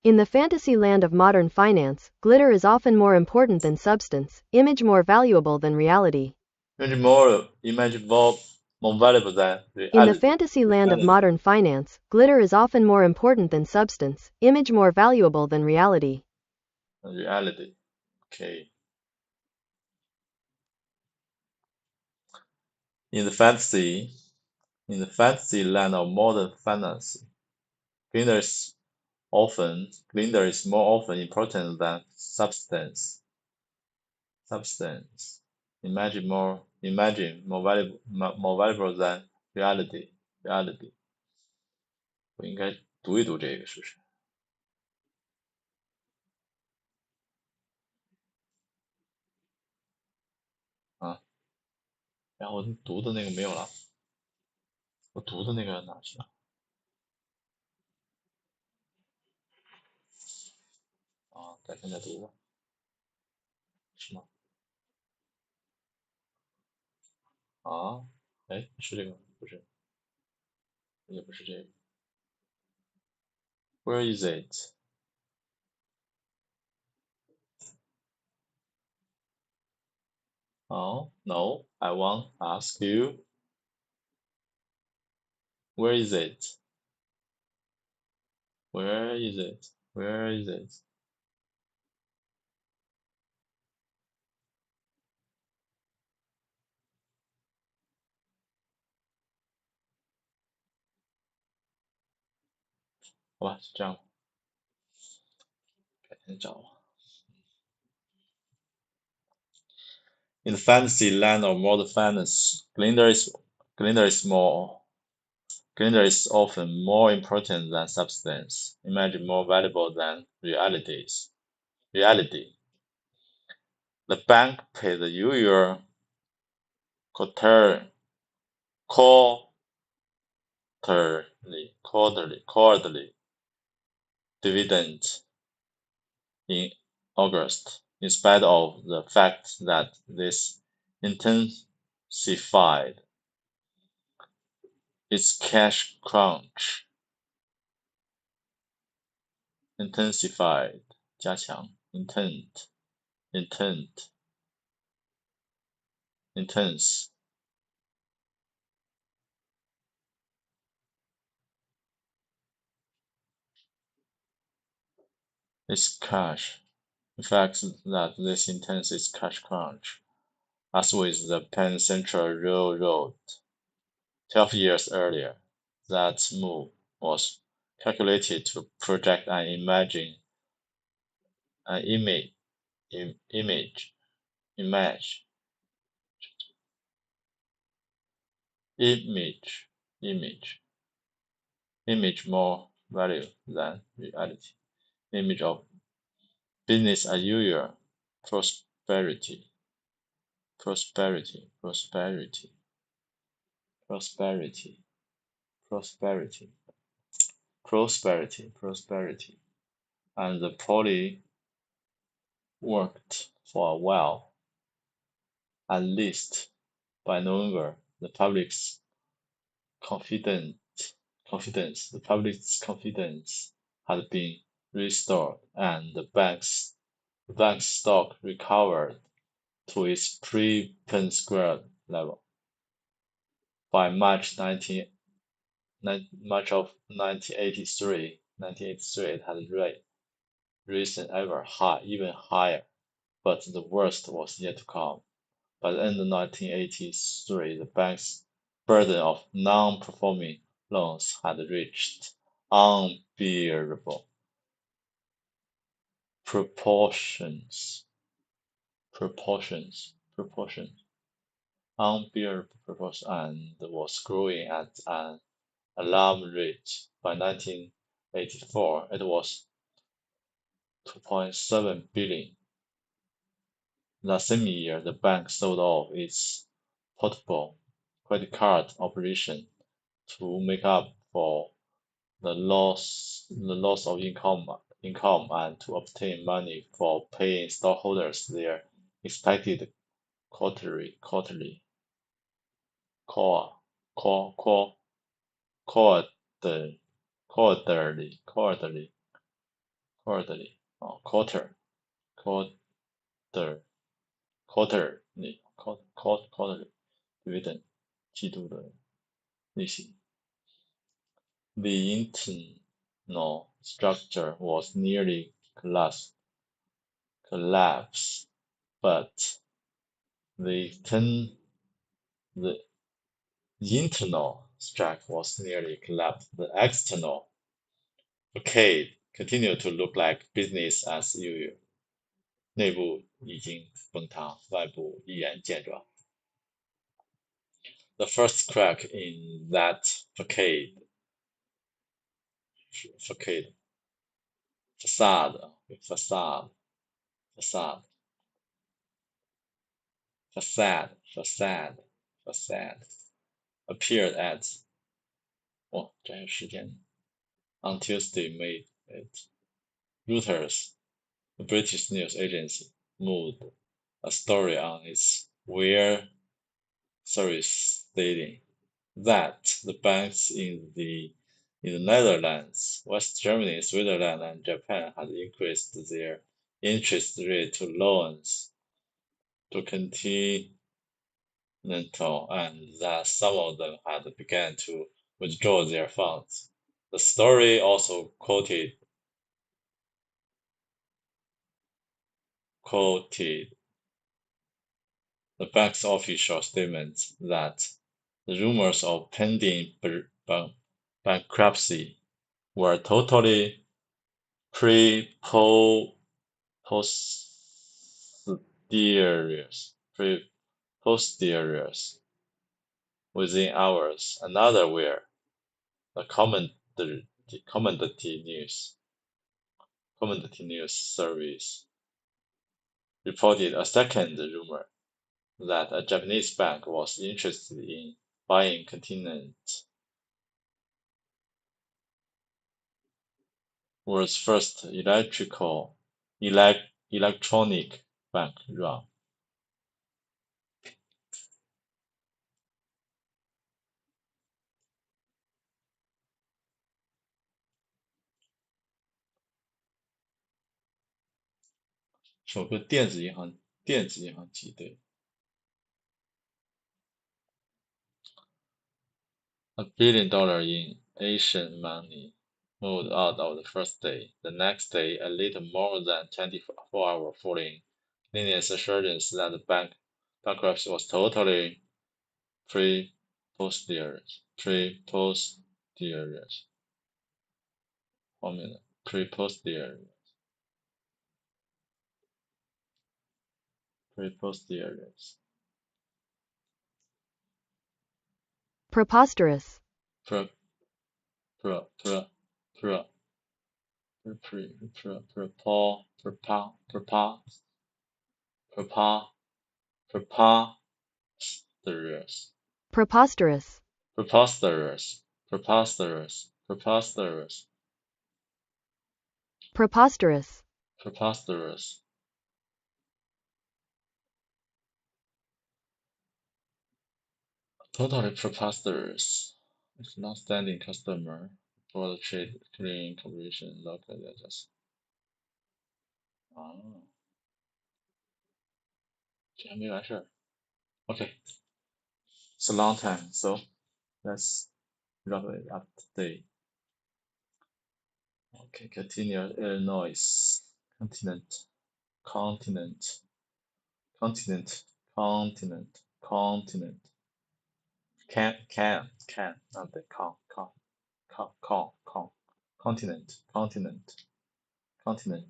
B: In the fantasy land of modern finance, glitter is often more important than substance, image more valuable than reality.
A: Image more valuable than reality.
B: In the fantasy land of modern finance, glitter is often more important than substance, image more valuable than reality.
A: Reality. Okay. In the fantasy land of modern finance, glitter is more often important than substance. Imagine more valuable than reality. 我应该读一读这个是不是？啊，然后我读的那个没有了，我读的那个哪去了？啊，改天再读吧，是吗？啊，哎，是这个？不是，也不是这个。Where is it? Oh, no, I want to ask you. Where is it? Where is it? Where is it? 好吧，是这样，改天找吧。In the fantasy land of modern finance, glitter is often more important than substance, image more valuable than reality. The bank pays the usual quarterly dividend in August, in spite of the fact that this intensified its cash crunch. 加强 intense its cash. The fact that this intense its cash crunch, as with the Penn Central Railroad 12 years earlier, that move was calculated to project an image more value than reality. Image of business as usual, prosperity, and the poly worked for a while. At least by November, the public's confidence had been restored, and the bank's stock recovered to its pre-Penn Square level. By March of 1983, it had risen even higher, but the worst was yet to come. By the end of 1983, the bank's burden of non-performing loans had reached unbearable proportions, and was growing at an alarming rate. By 1984, it was $2.7 billion. That same year, the bank sold off its portable credit card operation to make up for the loss of income and to obtain money for paying stockholders their expected quarterly quarterly quarterly dividend 季度的利息。The internal structure was nearly collapsed, but the internal structure was nearly collapsed. The external facade continued to look like business as usual. 内部已经崩塌，外部依然健壮。The first crack in that facade appeared at on Tuesday, May 8. Reuters, the British news agency, moved a story on its wire service stating that the banks in the Netherlands, West Germany, Switzerland, and Japan had increased their interest rate to loans to continental, and that some of them had begun to withdraw their funds. The story also quoted the bank's official statement that the rumors of pending bankruptcy were totally preposterous within hours. Another where the commodity news service reported a second rumor that a Japanese bank was interested in buying Continent world's first electronic bank run. 首个电子银行挤兑。$1 billion in Asian money moved out of the first day. The next day, a little more than 24-hour following Canadians' assurance that the bankruptcy was totally preposterous.
B: Preposterous. Preposterous.
A: Totally preposterous. It's long-standing customer for the trade clearing corporation local just. 这还没完事儿。Okay, it's a long time, so let's wrap it up today. Okay, continue. Illinois, continent, not the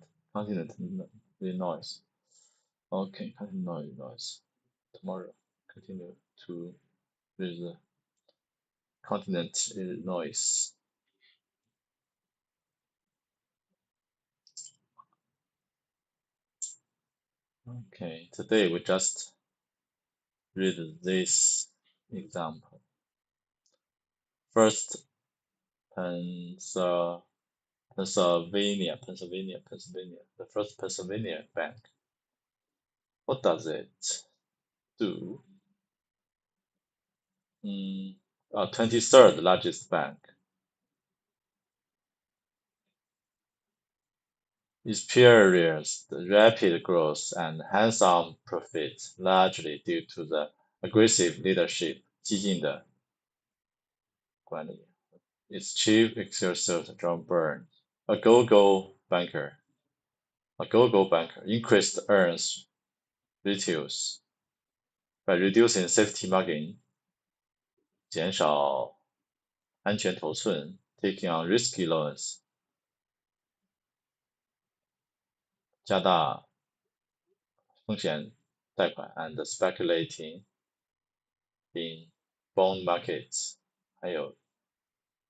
A: continent, Illinois. Okay, continue Illinois. Tomorrow, continue to with the continent Illinois. Okay, today we just read this example. First, Pennsylvania. The first Pennsylvania bank. What does it do? 23rd largest bank. experienced rapid growth and handsome profits, largely due to the aggressive leadership, 激进的管理. Its chief executive, John Byrne, a go-go banker, increased earnings ratios by reducing safety margin, 减少安全头寸, taking on risky loans, 加大风险贷款 and speculating in bond markets, 还有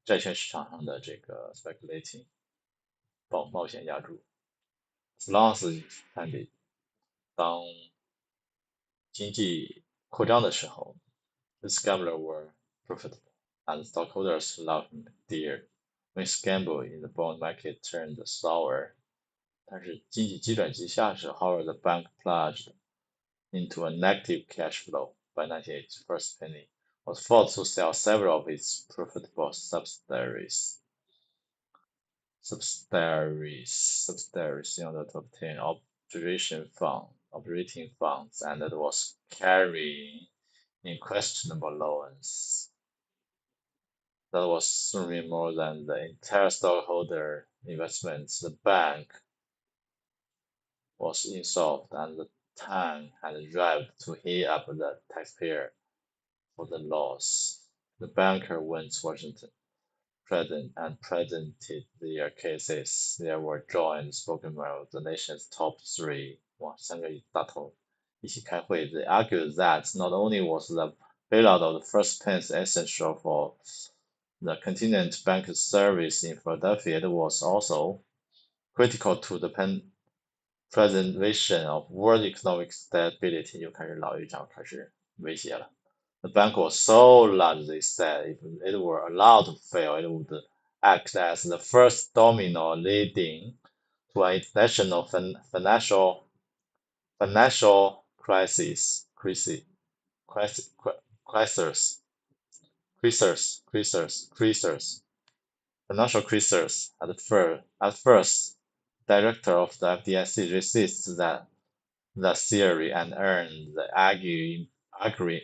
A: 债券市场上的这个 speculating 冒险押注. As long as expanded, 当经济扩张的时候 the gamblers were profitable and stockholders loved them dear. When gamble in the bond market turned sour, 但是经济急转直下时 Howard the bank plunged into a negative cash flow. By 1980, its first penny was forced to sell several of its profitable subsidiaries in order to obtain operating funds, and it was carrying in questionable loans. That was certainly more than the entire stockholder investments. The bank was insolvent, and the time had arrived to pay up the taxpayer for the loss. The banker went to Washington and presented their cases. They were joined spoken by the nation's top three. 哇，三个大头一起开会. They argued that not only was the bailout of the first penny essential for the continued bank service in Philadelphia, it was also critical to the preservation of world economic stability. 又开始老预兆开始威胁了. The bank was so large, they said, if it were allowed to fail, it would act as the first domino leading to an international financial crisis. Financial crisis. At first, director of the FDIC resisted that theory and earned the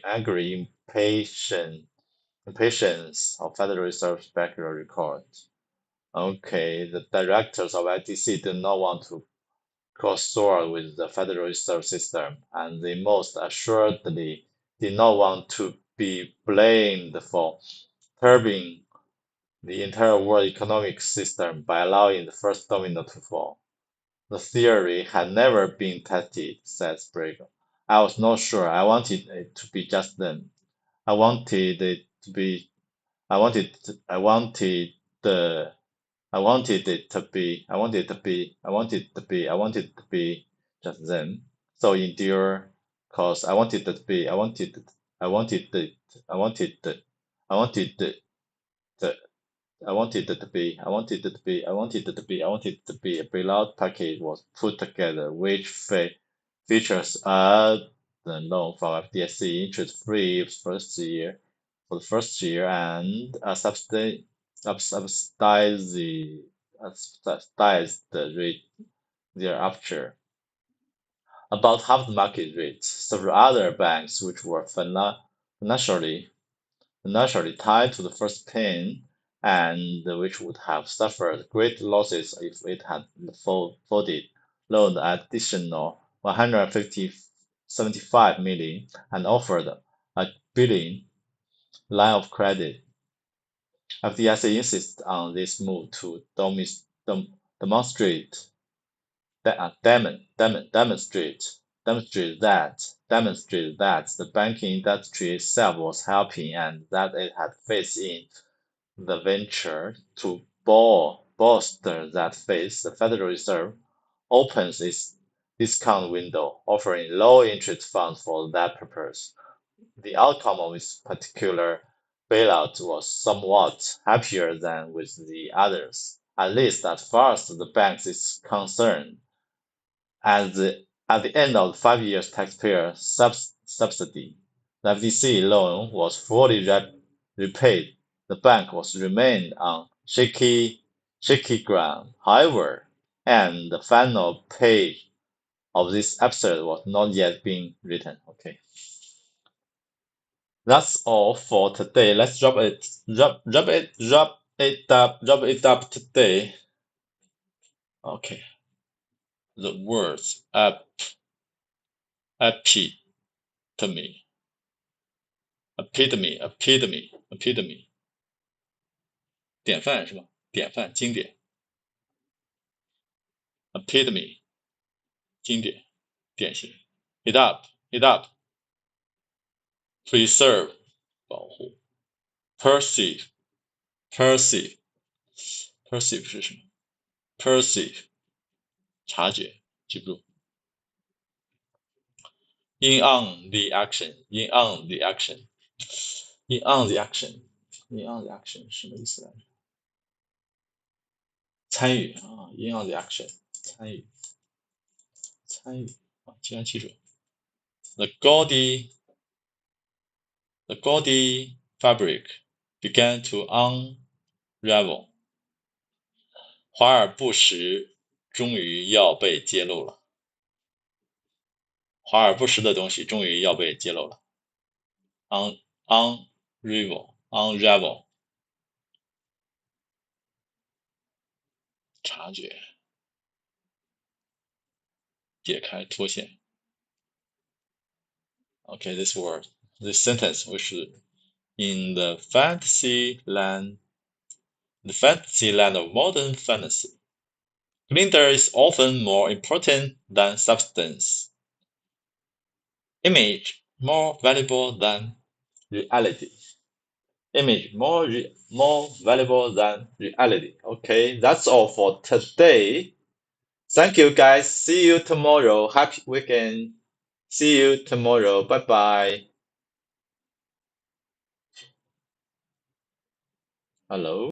A: angry impatience of Federal Reserve Background Record. Okay, the directors of FDIC did not want to cross swords with the Federal Reserve System, and they most assuredly did not want to be blamed for curbing the entire world economic system by allowing the first domino to fall. The theory had never been tested, said Sprague. I was not sure. I wanted it to be just them. I wanted it to be just them. So endure, cause I wanted it to be a bailout package was put together, which features the loan from FDIC interest-free for the first year and a subsidized rate thereafter. About half the market rate. Several other banks which were financially tied to the first penny and which would have suffered great losses if it had folded, loaned an additional $175 million and offered a $1 billion line of credit. FDIC insisted on this move to demonstrate that the banking industry itself was helping and that it had faith in the venture. To bolster that faith, the Federal Reserve opens its discount window, offering low interest funds for that purpose. The outcome of this particular bailout was somewhat happier than with the others, at least as far as the banks is concerned. At the end of the 5 years taxpayer subsidy, the FDIC loan was fully repaid. The bank was remained on shaky ground. However, and the final page of this episode was not yet being written. Okay. That's all for today. Let's wrap it up today. Okay. The words epitome,典范是吧？典范，经典。epitome， 经典，典型。Hit up， preserve， 保护。perceive 是什么？ perceive 察觉，记不住。in on the action 什么意思来着？参与啊 in on the action 参与啊，竟然记住。The gaudy fabric began to unravel. 华而不实终于要被揭露了。华而不实的东西终于要被揭露了。unravel 察觉，解开，脱线。Okay, this sentence, which is in the fantasy land of modern fantasy, glitter is often more important than substance. Image more valuable than reality. Image more valuable than reality. Okay, that's all for today. Thank you guys. See you tomorrow. Happy weekend. See you tomorrow. Bye bye. Hello.